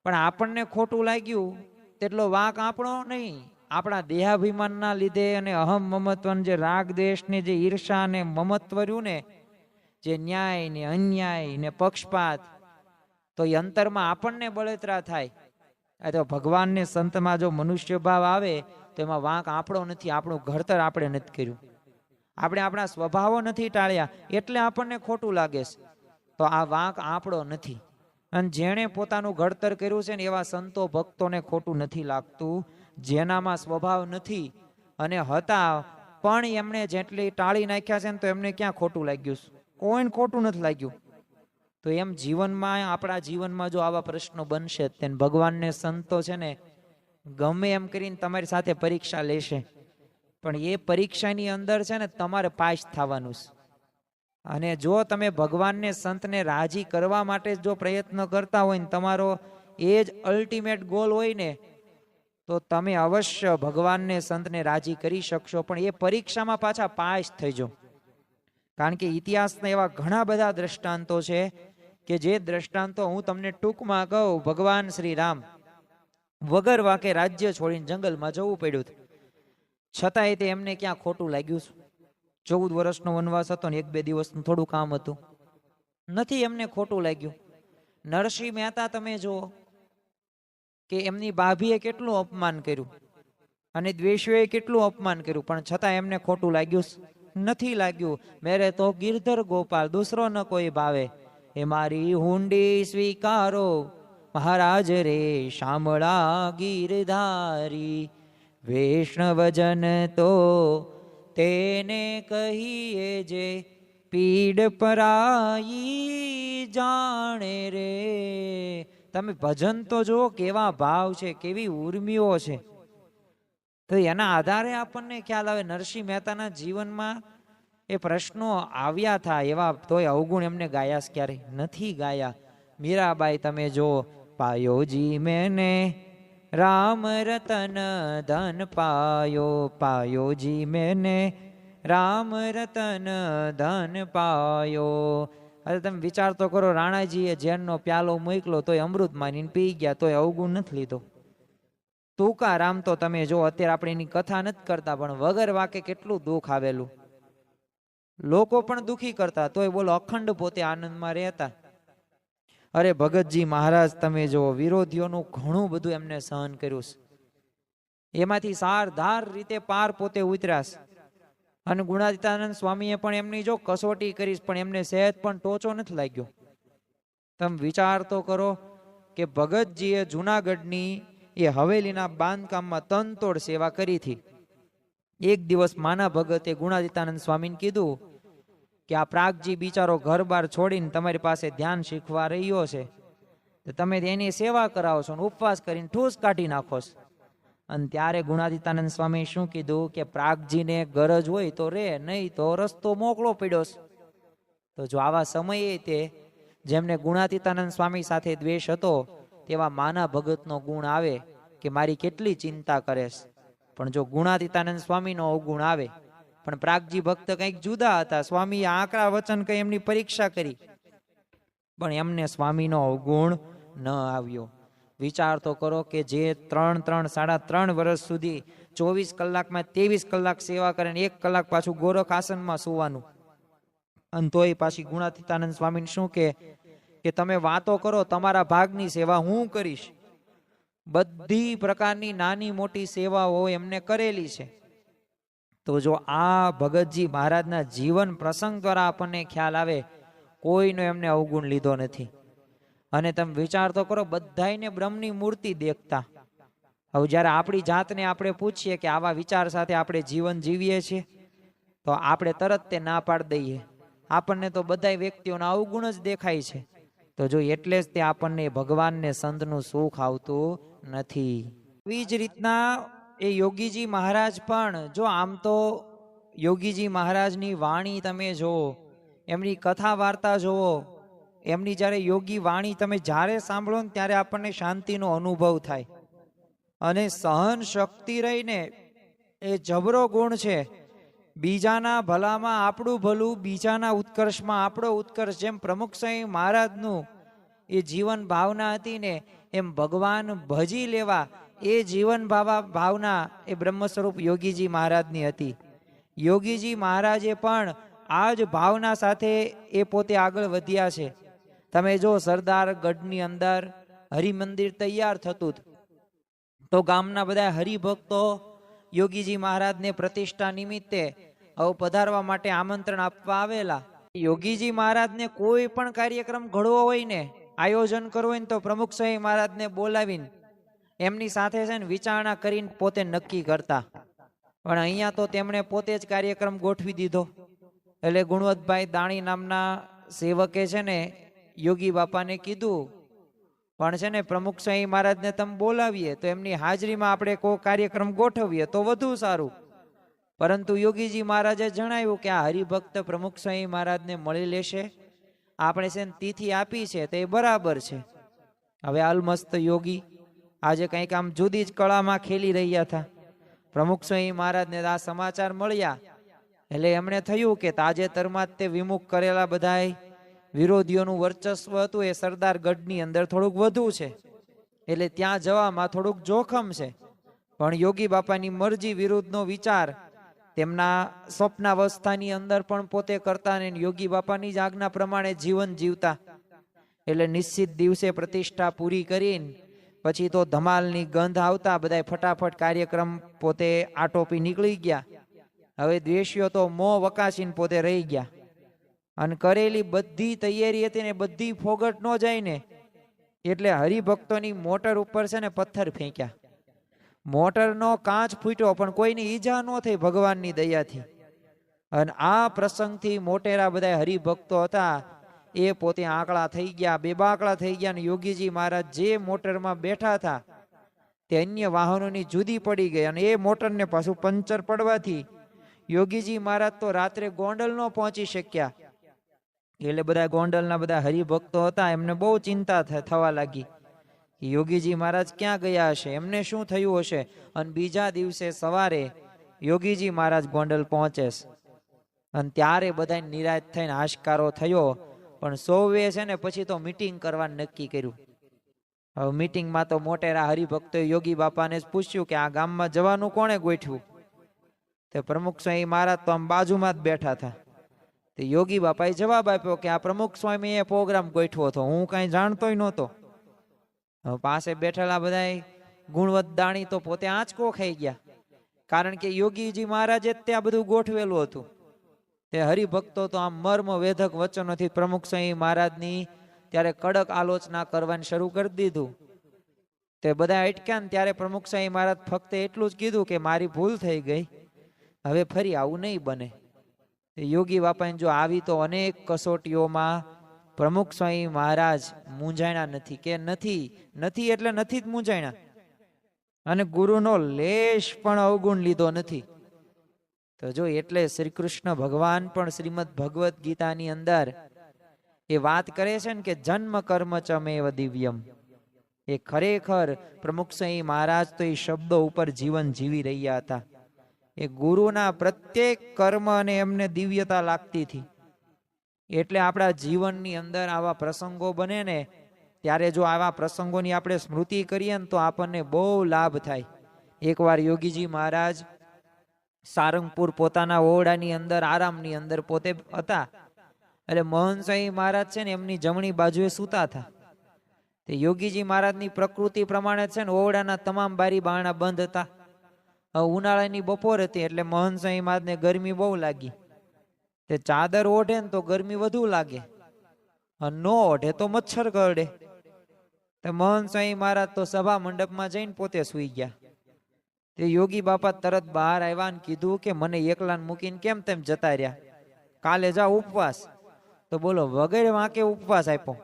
પણ આપણને ખોટું લાગ્યું તેટલો વાંક આપણો નહીં. આપણા દેહાભિમાનના લીધે અને અહમ મમત્વ, જે રાગ દેશ ને જે ઈર્ષા ને મમત્વ રહ્યું ને, જે ન્યાય ને અન્યાય ને પક્ષપાત, તો એ અંતરમાં આપણને બળતરા થાય. તો ભગવાનને સંતમાં જો મનુષ્ય ભાવ આવે તો એમાં વાંક આપણો નથી, આપણું ઘડતર આપણે નથી કર્યું, આપણે આપણા સ્વભાવો નથી ટાળ્યા એટલે આપણને ખોટું લાગે છે. તો આ વાંક આપણો નથી. અને જેણે પોતાનું ઘડતર કર્યું છે ને એવા સંતો ભક્તોને ખોટું નથી લાગતું. જેનામાં સ્વભાવ નથી અને હતા પણ એમણે જેટલી ટાળી નાખ્યા છે ને તો એમને ક્યાં ખોટું લાગ્યું? કોઈને ખોટું નથી લાગ્યું. તો એમ જીવનમાં, આપણા જીવનમાં જો આવા પ્રશ્નો બનશે તેને ભગવાનને સંતો છે ને ગમે એમ કરીને તમારી સાથે પરીક્ષા લેશે, પણ એ પરીક્ષાની અંદર છે ને તમારે પાસ થવાનું છે. અને જો તમે ભગવાનને સંતને રાજી કરવા માટે જો પ્રયત્ન કરતા હોય ને તમારો એ જ અલ્ટિમેટ ગોલ હોય ને તો તમે અવશ્ય ભગવાનને સંતને રાજી કરી શકશો. પણ એ પરીક્ષામાં પાછા પાસ થઈ જાઓ. કારણ કે ઇતિહાસના એવા ઘણા બધા દ્રષ્ટાંતો છે કે જે દ્રષ્ટાંતો હું તમને ટૂંકમાં કહું. ભગવાન શ્રી રામ વગર વાકે રાજ્ય છોડીને જંગલમાં જવું પડ્યું, છતાંય તે એમને ક્યાં ખોટું લાગ્યું? 14 વર્ષનો વનવાસ હતો ને 1-2 દિવસનું થોડું કામ હતું, નથી એમને ખોટું લાગ્યું. નરસિંહ મહેતા તમે જુઓ કે એમની ભાભીએ કેટલું અપમાન કર્યું અને દ્વેષીઓએ કેટલું અપમાન કર્યું, પણ છતાં એમને ખોટું લાગ્યું? નથી લાગ્યું. મેરે તો ગિરધર ગોપાલ દૂસરો ન કોઈ ભાવે, એ મારી હુંડી સ્વીકારો મહારાજ રે શામળા ગીરધારી. વૈષ્ણવજન તો તેને કહીએ જે પીડ પરાઈ જાણે રે. તમે ભજન તો જો કેવા ભાવ છે, કેવી ઉર્મિઓ છે. તો એના આધારે આપણને ખ્યાલ આવે. નરસિંહ મહેતાના જીવનમાં એ પ્રશ્નો આવ્યા હતા એવા, તોય અવગુણ એમને ગાયા ક્યારે નથી ગાયા. મીરાબાઈ તમે જો, પાયોજી મેને રામ રતન ધન પાયો, પાયોજી મેને રામ રતન ધન પાયો. અરે તમે વિચાર તો કરો, રાણાજીએ ઝેરનો પ્યાલો મોકલો તોય અમૃત માનીને પી ગયા, તોય અવગુણ નથી લીધો. તુકારામ તો તમે જો, અત્યારે આપણે એની કથા નથી કરતા પણ વગર વાકે કેટલું દુઃખ આવેલું, લોકો પણ દુખી કરતા તોય બોલો અખંડ પોતે આનંદમાં રહેતા. અરે ભગતજી મહારાજ તમે જો, વિરોધીઓનું ઘણું બધું એમને સહન કર્યું છે, એમાંથી સારધાર રીતે પાર પોતે ઉતર્યા. અને ગુણાતીતાનંદ સ્વામીએ પણ એમની જો કસોટી કરીશ પણ એમને સહેજ પણ ટોચો નથી લાગ્યો. તમે વિચાર તો કરો કે ભગતજીએ જુનાગઢની એ હવેલીના બાંધકામમાં તનતોડ સેવા કરી હતી. એક દિવસ માના ભગતે ગુણાતીતાનંદ સ્વામીને કીધું કે આ પ્રાગજી બિચારો ઘર બાર છોડીને તમારી પાસે ધ્યાન શીખવા રહ્યો છે, તો તમે એની સેવા કરાવો છો, ઉપવાસ કરીને ઠૂસ કાઢી નાખો છો. અને ત્યારે ગુણાતીતાનંદ સ્વામી શું કીધું કે પ્રાગજીને ગરજ હોય તો રે, નહીં તો રસ્તો મોકળો પડ્યો. તો જો આવા સમયે તે જેમને ગુણાતીતાનંદ સ્વામી સાથે દ્વેષ હતો તેવા માના ભગતનો ગુણ આવે કે મારી કેટલી ચિંતા કરે છે. પણ જો ગુણાતીતાનંદ સ્વામીનો અવગુણ આવે, પણ પ્રાગજી ભક્ત કંઈક જુદા હતા. સ્વામીએ આકરા વચન કઈ એમની પરીક્ષા કરી, પણ એમને સ્વામીનો અવગુણ ન આવ્યો. વિચાર તો કરો કે જે 3, 3.5 વર્ષ સુધી 24 કલાકમાં 23 કલાક સેવા કરે ને 1 કલાક પાછું ગોરખ આસનમાં સુવાનું, અને તોય પાછી ગુણાતીતાનંદ સ્વામીને શું કે તમે વાતો કરો, તમારા ભાગની સેવા હું કરીશ. બધી પ્રકારની નાની મોટી સેવાઓ એમને કરેલી છે. તો જો આ ભગતજી મહારાજના જીવન પ્રસંગ દ્વારા આપણને ખ્યાલ આવે, કોઈનો એમને અવગુણ લીધો નથી. અને તમે વિચાર તો કરો, બધાયને બ્રહ્મની મૂર્તિ દેખતા. હવે જ્યારે આપણી જાતને આપણે પૂછીએ કે આવા વિચાર સાથે આપણે જીવન જીવીએ છીએ, તો આપણે તરત તે ના પાડી દઈએ. આપણને તો બધા વ્યક્તિઓના અવગુણ જ દેખાય છે. તો જો એટલે જ તે આપણને ભગવાનને સંતનું સુખ આવતું નથી. એવી જ રીતના એ યોગીજી મહારાજ પણ, જો આમ તો યોગીજી મહારાજની વાણી તમે જુઓ, એમની કથા વાર્તા જુઓ, એમની જ્યારે યોગી વાણી તમે જ્યારે સાંભળો ને ત્યારે આપણને શાંતિનો અનુભવ થાય. અને સહન શક્તિ રહીને એ જબરો ગુણ છે. બીજાના ભલામાં આપણું ભલું, બીજાના ઉત્કર્ષમાં આપણો ઉત્કર્ષ. જેમ પ્રમુખ સ્વામી મહારાજનું એ જીવન ભાવના હતી ને, એમ ભગવાન ભજી લેવા એ જીવન ભાવના એ બ્રહ્મ સ્વરૂપ યોગીજી મહારાજની હતી. યોગીજી મહારાજે પણ આ જ ભાવના સાથે એ પોતે આગળ વધ્યા છે. તમે જો સરદાર ગઢની અંદર હરિમંદિર તૈયાર થતું, તો ગામના બધા હરિભક્તો યોગીજી મહારાજને પ્રતિષ્ઠા નિમિત્તે પધારવા માટે આમંત્રણ આપવા આવેલા. યોગીજી મહારાજને કોઈ પણ કાર્યક્રમ ઘડવો હોય ને, આયોજન કરવું હોય ને, તો પ્રમુખ સ્વામી મહારાજને બોલાવીને એમની સાથે છે ને વિચારણા કરીને પોતે નક્કી કરતા. પણ અહીંયા તો તેમણે પોતે જ કાર્યક્રમ ગોઠવી દીધો. એટલે ગુણવંતભાઈ દાણી નામના સેવકે છે ને યોગી બાપાને કીધું, પણ છે ને પ્રમુખ સ્વામી મહારાજને તમે બોલાવીએ તો એમની હાજરીમાં આપણે કોઈ કાર્યક્રમ ગોઠવીએ તો વધુ સારું. પરંતુ યોગીજી મહારાજે જણાવ્યું કે આ હરિભક્ત પ્રમુખ સ્વામી મહારાજને મળી લેશે, આપણે છે ને તિથિ આપી છે તો એ બરાબર છે. હવે અલમસ્ત યોગી આજે કંઈક આમ જુદી જ કળામાં ખેલી રહ્યા હતા. પ્રમુખ સ્વામી મહારાજને આ સમાચાર મળ્યા એટલે એમણે થયું કે તાજેતરમાં જ તે વિમુખ કરેલા બધાય વિરોધીઓનું વર્ચસ્વ હતું એ સરદાર ગઢની અંદર થોડુંક વધુ છે, એટલે ત્યાં જવામાં થોડુંક જોખમ છે. પણ યોગી બાપાની મરજી વિરુદ્ધનો વિચાર તેમના સ્વપ્નાવસ્થાની અંદર પણ પોતે કરતા ને યોગી બાપાની જ આજ્ઞા પ્રમાણે જીવન જીવતા. એટલે નિશ્ચિત દિવસે પ્રતિષ્ઠા પૂરી કરીને પછી તો ધમાલની ગંધ આવતા બધા ફટાફટ કાર્યક્રમ પોતે આટોપી નીકળી ગયા. હવે દ્વેષીઓ તો મોં વકાશીને પોતે રહી ગયા. અને કરેલી બધી તૈયારી હતી ને બધી ફોગટ ન જાય ને, એટલે હરિભક્તોની મોટર ઉપર છે ને પથ્થર ફેંક્યા. મોટરનો કાચ ફૂટ્યો પણ કોઈની ઈજા ન થઈ ભગવાનની દયાથી. અને આ પ્રસંગથી મોટેરા બધા હરિભક્તો હતા એ પોતે આંકડા થઈ ગયા, બેબાકડા થઈ ગયા. અને યોગીજી મહારાજ જે મોટરમાં બેઠા હતા તે અન્ય વાહનોની જુદી પડી ગઈ. અને એ મોટરને પાછું પંચર પડવાથી યોગીજી મહારાજ તો રાત્રે ગોંડલ ન પહોંચી શક્યા. એટલે બધા ગોંડલના બધા હરિભક્તો હતા એમને બહુ ચિંતા થવા લાગી. યોગીજી મહારાજ ક્યાં ગયા હશે, એમને શું થયું હશે. અને બીજા દિવસે સવારે યોગીજી મહારાજ ગોંડલ પહોંચે અને ત્યારે બધા નિરાશ થઈને હાશકારો થયો. પણ સૌએ છે ને પછી તો મીટિંગ કરવાનું નક્કી કર્યું. હવે મીટિંગમાં તો મોટેરા હરિભક્તોએ યોગી બાપાને જ પૂછ્યું કે આ ગામમાં જવાનું કોણે ગોઠવ્યું. તે પ્રમુખ સ્વામી મહારાજ તો આમ બાજુમાં જ બેઠા હતા. તે યોગી બાપાએ જવાબ આપ્યો કે આ પ્રમુખ સ્વામીએ પ્રોગ્રામ ગોઠવ્યો હતો, હું કાંઈ જાણતોય નહોતો. પાસે બેઠેલા બધા ગુણવંત દાણી તો પોતે આંચકો ખાઈ ગયા, કારણ કે યોગીજી મહારાજે ત્યાં બધું ગોઠવેલું હતું. તે હરિભક્તો તો આમ મર્મ વેધક વચનોથી પ્રમુખ સ્વામી મહારાજની ત્યારે કડક આલોચના કરવાની શરૂ કરી દીધું. તે બધા અટક્યા ને ત્યારે પ્રમુખ સ્વામી મહારાજ ફક્ત એટલું જ કીધું કે મારી ભૂલ થઈ ગઈ, હવે ફરી આવું નહીં બને. યોગી બાપાને જો આવી તો અનેક કસોટીઓમાં પ્રમુખ સ્વામી મહારાજ મૂંઝાણા નથી કે નથી એટલે નથી જ મૂંઝાણા. અને ગુરુનો લેશ પણ અવગુણ લીધો નથી. તો જો એટલે શ્રી કૃષ્ણ ભગવાન પણ શ્રીમદ ભગવદ્ ગીતાની અંદર એ વાત કરે છે ને કે જન્મ કર્મ ચમેવ દિવ્યમ. એ ખરેખર પ્રમુખ સ્વામી મહારાજ તો એ શબ્દો ઉપર જીવન જીવી રહ્યા હતા. એ ગુરુના પ્રત્યેક કર્મ અને એમને દિવ્યતા લાગતી હતી. એટલે આપણા જીવનની અંદર આવા પ્રસંગો બને ને ત્યારે જો આવા પ્રસંગોની આપણે સ્મૃતિ કરીએ ને તો આપણને બહુ લાભ થાય. એકવાર યોગીજી મહારાજ સારંગપુર પોતાના ઓરડાની અંદર આરામની અંદર પોતે હતા. એટલે મોહન સ્વામી મહારાજ છે ને એમની જમણી બાજુએ સૂતા હતા. તે યોગીજી મહારાજની પ્રકૃતિ પ્રમાણે છે ને ઓરડાના તમામ બારી બારણા બંધ હતા. ઉનાળાની બપોર હતી એટલે મહંત સ્વામી મહારાજને ગરમી બહુ લાગી. તે ચાદર ઓઢે ને તો ગરમી વધુ લાગે, ન ઓઢે તો મચ્છર કરડે. તે મહંત સ્વામી મહારાજ તો સભા મંડપમાં જઈને પોતે સૂઈ ગયા. તે યોગી બાપા તરત બહાર આવ્યા ને કીધું કે મને એકલાને મૂકીને કેમ તેમ જતા રહ્યા, કાલે જાઓ ઉપવાસ. તો બોલો વગેરે વાંકે ઉપવાસ આપ્યો.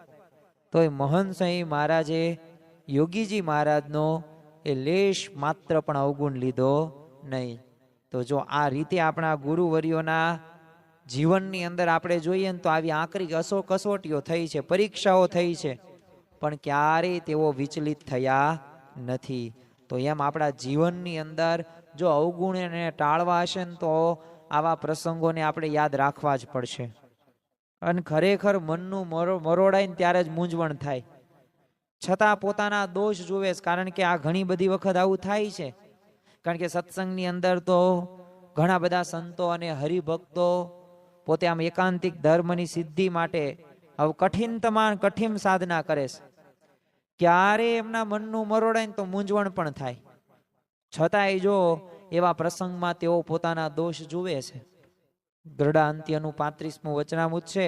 તો એ મહંત સ્વામી મહારાજે યોગીજી મહારાજનો એ લેશ માત્ર પણ અવગુણ લીધો નહીં. તો જો આ રીતે આપણા ગુરુવર્યોના જીવનની અંદર આપણે જોઈએ ને તો આવી આકરી કસોટીઓ થઈ છે, પરીક્ષાઓ થઈ છે, પણ ક્યારેય તેઓ વિચલિત થયા નથી. તો એમ આપણા જીવનની અંદર જો અવગુણને ટાળવા હશે ને તો આવા પ્રસંગોને આપણે યાદ રાખવા જ પડશે. અને ખરેખર મનનું મરોડાય ને ત્યારે જ મૂંઝવણ થાય, છતાં પોતાના દોષ જુએ. કારણ કે આ ઘણી બધી વખત આવું થાય છે. કારણ કે સત્સંગની અંદર તો ઘણા બધા સંતો અને હરિભક્તો પોતે આમ એકાંતિક ધર્મની સિદ્ધિ માટે હવે કઠિન સાધના કરે છે. ક્યારે એમના મનનું મરોડાય ને તો મૂંઝવણ પણ થાય, છતાંય જો એવા પ્રસંગમાં તેઓ પોતાના દોષ જુએ છે. ગરડા અંત્યનું 35મું વચનામૃત છે,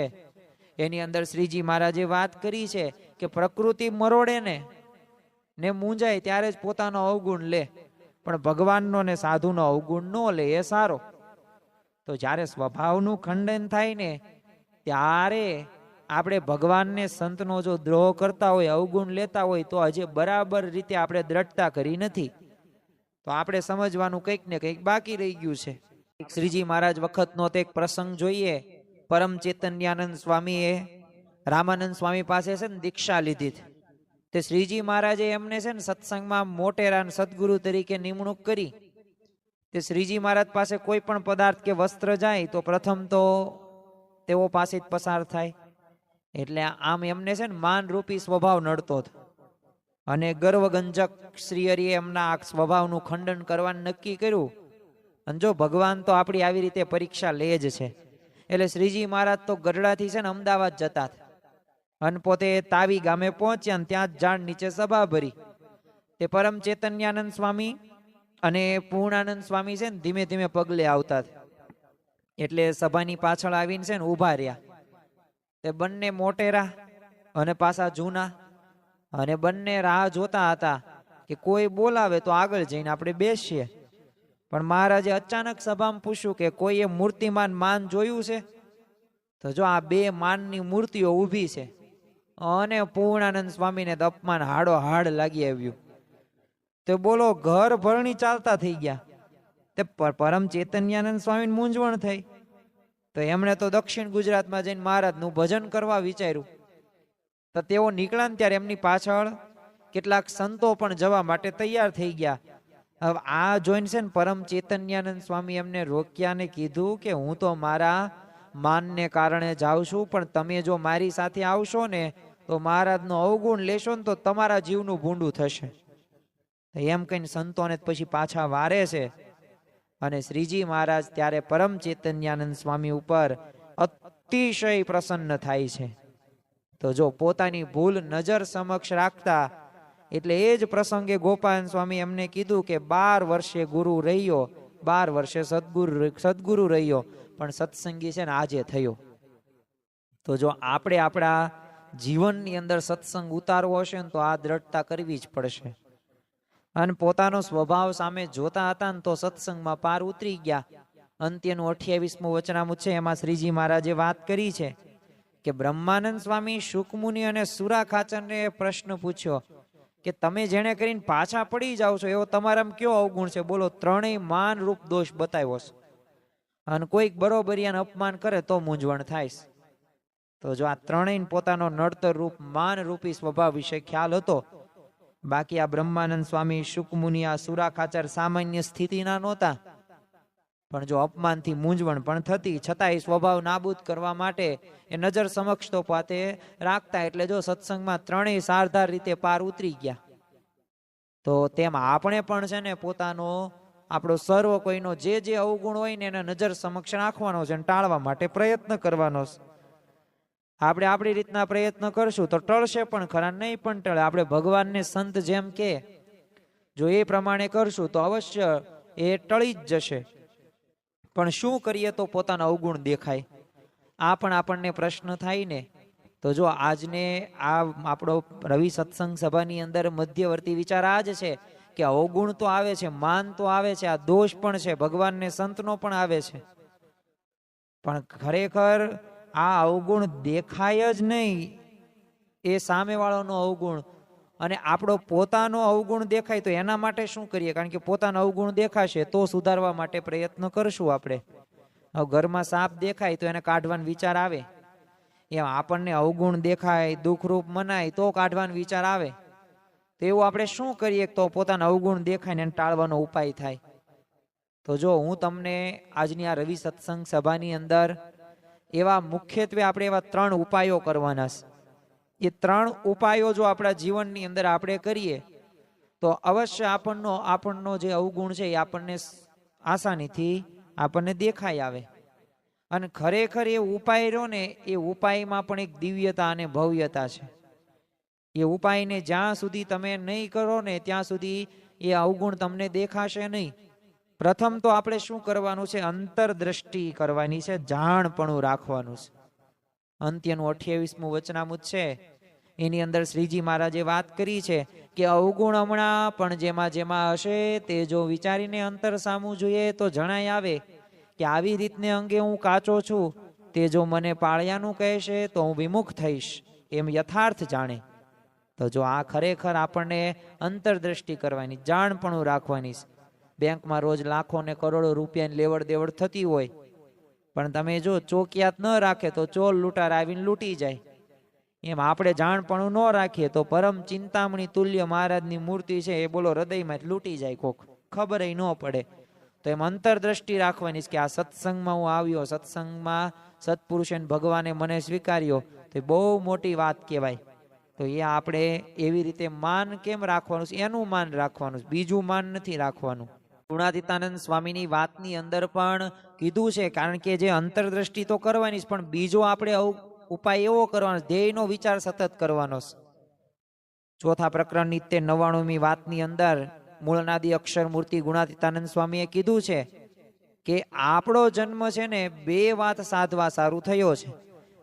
એની અંદર શ્રીજી મહારાજે વાત કરી છે કે પ્રકૃતિ મરોડે ને મૂંઝાય ત્યારે જ પોતાનો અવગુણ લે, પણ ભગવાનનો ને સાધુનો અવગુણ ન લે એ સારો. તો જ્યારે સ્વભાવનું ખંડન થાય ને ત્યારે આપણે ભગવાનને સંતનો જો દ્રોહ કરતા હોય, અવગુણ લેતા હોય તો હજી બરાબર રીતે આપણે દ્રઢતા કરી નથી. તો આપણે સમજવાનું કંઈક ને કંઈક બાકી રહી ગયું છે. શ્રીજી મહારાજ વખતનો તે એક પ્રસંગ જોઈએ. પરમ ચૈતન્યાનંદ સ્વામીએ રામાનંદ સ્વામી પાસે છે ને દીક્ષા લીધી. તે શ્રીજી મહારાજે એમને છે ને સત્સંગમાં મોટેરા સદગુરુ તરીકે નિમણૂક કરી. તે શ્રીજી મહારાજ પાસે કોઈ પણ પદાર્થ કે વસ્ત્ર જાય તો પ્રથમ તો તેઓ પાસે જ પસાર થાય. એટલે આમ એમને છે ને માનરૂપી સ્વભાવ નડતો હતો. અને ગર્વગંજક શ્રી હરિએ એમના આ સ્વભાવનું ખંડન કરવાનું નક્કી કર્યું. અને જો ભગવાન તો આપણી આવી રીતે પરીક્ષા લે જ છે. એટલે શ્રીજી મહારાજ તો ગઢડાથી છે ને અમદાવાદ જતા અને પોતે તાવી ગામે પહોંચ્યા ને ત્યાં જ ઝાડ નીચે સભા ભરી. તે પરમ ચૈતન્યાનંદ સ્વામી અને પૂર્ણાનંદ સ્વામી છે ને ધીમે ધીમે પગલે આવતા. એટલે સભાની પાછળ આવીને છે ને ઉભા રહ્યા. તે બંને મોટેરા અને પાછા જૂના, અને બંને રાહ જોતા હતા કે કોઈ બોલાવે તો આગળ જઈને આપણે બેસીએ. પણ મહારાજે અચાનક સભામાં પૂછ્યું કે કોઈએ મૂર્તિમાન માન જોયું છે? તો જો આ બે માનની મૂર્તિઓ ઊભી છે. અને પૂર્ણાનંદ સ્વામીને અપમાન હાડો હાડ લાગી આવ્યું. તો બોલો ઘર ભરણી ચાલતા થઈ ગયા. તે પરમ ચૈતન્યાનંદ સ્વામીને મૂંઝવણ થઈ. તો એમણે તો દક્ષિણ ગુજરાતમાં જઈને મહારાજનું ભજન કરવા વિચાર્યું. તો તેઓ નીકળ્યા ને ત્યારે એમની પાછળ કેટલાક સંતો પણ જવા માટે તૈયાર થઈ ગયા. હવે આ જોઈને છે ને પરમ ચૈતન્યાનંદ સ્વામી એમને રોક્યા ને કીધું કે હું તો મારા માનને કારણે જાઉં છું, પણ તમે જો મારી સાથે આવશો ને તો મહારાજનો અવગુણ લેશો ને તો તમારા જીવનું ભૂંડું થશે. એમ કહીને સંતોને પછી પાછા વારે છે. અને શ્રીજી મહારાજ ત્યારે પરમ ચૈતન્યાનંદ સ્વામી ઉપર અતિશય પ્રસન્ન થાય છે. તો જો પોતાની ભૂલ નજર સમક્ષ રાખતા, એટલે એ જ પ્રસંગે ગોપાલ સ્વામી એમને કીધું કે 12 વર્ષે ગુરુ રહ્યો, 12 વર્ષે સદગુરુ રહ્યો, પણ સત્સંગી છે ને આજે થયો. તો જો આપણે આપણા જીવનની અંદર સત્સંગ ઉતારવો હશે ને તો આ દ્રઢતા કરવી જ પડશે. અને પોતાનો સ્વભાવ સામે જોતા હતા ને તો સત્સંગમાં પાર ઉતરી ગયા. અંત્યનું 28મું વચનામૃત છે, એમાં શ્રીજી મહારાજે વાત કરી છે કે બ્રહ્માનંદ સ્વામી શુકમુનિ અને સુરા ખાચરને પ્રશ્ન પૂછ્યો કે તમે જેણે કરીને પાછા પડી જાઓ છો એવો તમારામાં કયો અવગુણ છે? બોલો ત્રણેય માન રૂપ દોષ બતાવ્યો છે. અને કોઈક બરોબરિયાને અપમાન કરે તો મૂંઝવણ થાય. તો જો આ ત્રણેય પોતાનો નડતર રૂપ માન રૂપી સ્વભાવ વિશે ખ્યાલ હતો. બાકી આ બ્રહ્માનંદ સ્વામી શુકમુનિ આ સુરા ખાચર સામાન્ય સ્થિતિના નહોતા, પણ જો અપમાનથી મૂંઝવણ પણ થતી, છતાં એ સ્વભાવ નાબૂદ કરવા માટે એ નજર સમક્ષ તો પાતે રાખતા. એટલે જો સત્સંગમાં ત્રણેય સારધાર રીતે પાર ઉતરી ગયા. તો તેમ આપણે પણ છે ને પોતાનો આપણો સર્વ કોઈનો જે અવગુણ હોય ને એને નજર સમક્ષ રાખવાનો છે અને ટાળવા માટે પ્રયત્ન કરવાનો છે. આપણે આપણી રીતના પ્રયત્ન કરશું તો ટળશે પણ ખરા, નહીં પણ ટળે. આપણે ભગવાનને સંત જેમ કે જો એ પ્રમાણે કરશું તો અવશ્ય એ ટળી જ જશે. પણ શું કરીએ તો પોતાના અવગુણ દેખાય, આ પણ આપણને પ્રશ્ન થાય ને. તો જો આજને આ આપણો રવિ સત્સંગ સભાની અંદર મધ્યવર્તી વિચાર આ જ છે કે અવગુણ તો આવે છે, માન તો આવે છે, આ દોષ પણ છે, ભગવાનને સંતનો પણ આવે છે. પણ ખરેખર આ અવગુણ દેખાય જ નહીં, એ સામેવાળાનો અવગુણ. અને આપણો પોતાનો અવગુણ દેખાય તો એના માટે શું કરીએ? કારણ કે પોતાનો અવગુણ દેખાશે તો સુધારવા માટે પ્રયત્ન કરશું આપણે. હવે ઘરમાં સાપ દેખાય તો એને કાઢવાનો વિચાર આવે, એમ આપણને અવગુણ દેખાય, દુઃખરૂપ મનાય તો કાઢવાનો વિચાર આવે. તો એવું આપણે શું કરીએ તો પોતાના અવગુણ દેખાય ને એને ટાળવાનો ઉપાય થાય? તો જો હું તમને આજની આ રવિ સત્સંગ સભાની અંદર એવા મુખ્યત્વે આપણે એવા 3 ઉપાયો કરવાના છે. એ 3 ઉપાયો જો આપણા જીવનની અંદર આપણે કરીએ તો અવશ્ય આપણનો જે અવગુણ છે એ આપણને આસાનીથી આપણને દેખાઈ આવે. અને ખરેખર એ ઉપાય રહ્યો ને, એ ઉપાયમાં પણ એક દિવ્યતા અને ભવ્યતા છે. એ ઉપાયને જ્યાં સુધી તમે નહીં કરો ને ત્યાં સુધી એ અવગુણ તમને દેખાશે નહીં. પ્રથમ તો આપણે શું કરવાનું છે? અંતરદ્રષ્ટિ કરવાની છે, જાણપણું રાખવાનું છે. અંત્યનું 28મું વચનામૃત છે, એની અંદર શ્રીજી મહારાજે વાત કરી છે કે અવગુણ હમણાં પણ જેમાં જેમાં હશે તે જો વિચારીને અંતર સામું જોઈએ તો જણાય આવે કે આવી રીતને અંગે હું કાચો છું, તે જો મને પાળિયાનું કહેશે તો હું વિમુખ થઈશ, એમ યથાર્થ જાણે. તો જો આ ખરેખર આપણને અંતરદ્રષ્ટિ કરવાની, જાણપણું રાખવાની. બેંકમાં રોજ લાખો ને કરોડો રૂપિયાની લેવડ દેવડ થતી હોય, પણ તમે જો ચોકિયાત ન રાખે તો ચોર લૂંટાર આવીને લૂંટી જાય. એમ આપણે જાણપણું ન રાખીએ તો પરમ ચિંતામણી તુલ્ય મહારાજની મૂર્તિ છે એ બોલો હૃદયમાં લૂંટી જાય, કોક ખબર ન પડે. તો એમ અંતરદ્રષ્ટિ રાખવાની કે આ સત્સંગમાં હું આવ્યો, સત્સંગમાં સત્પુરુષે ભગવાને મને સ્વીકાર્યો, તો બહુ મોટી વાત કહેવાય. તો એ આપણે એવી રીતે માન કેમ રાખવાનું છે? એનું માન રાખવાનું છે, બીજું માન નથી રાખવાનું. ગુણાતીતાનંદ સ્વામીની વાતની અંદર પણ કીધું છે, કારણ કે જે અંતરદ્રષ્ટિ તો કરવાની છે, પણ બીજો આપણે ઉપાય એવો કરવાનો, ધ્યેયનો વિચાર સતત કરવાનો. ચોથા પ્રકરણની 99મી વાતની અંદર મૂળનાદી અક્ષર મૂર્તિ ગુણાતીતાનંદ સ્વામીએ કીધું છે કે આપણો જન્મ છે ને 2 વાત સાધવા સારું થયો છે.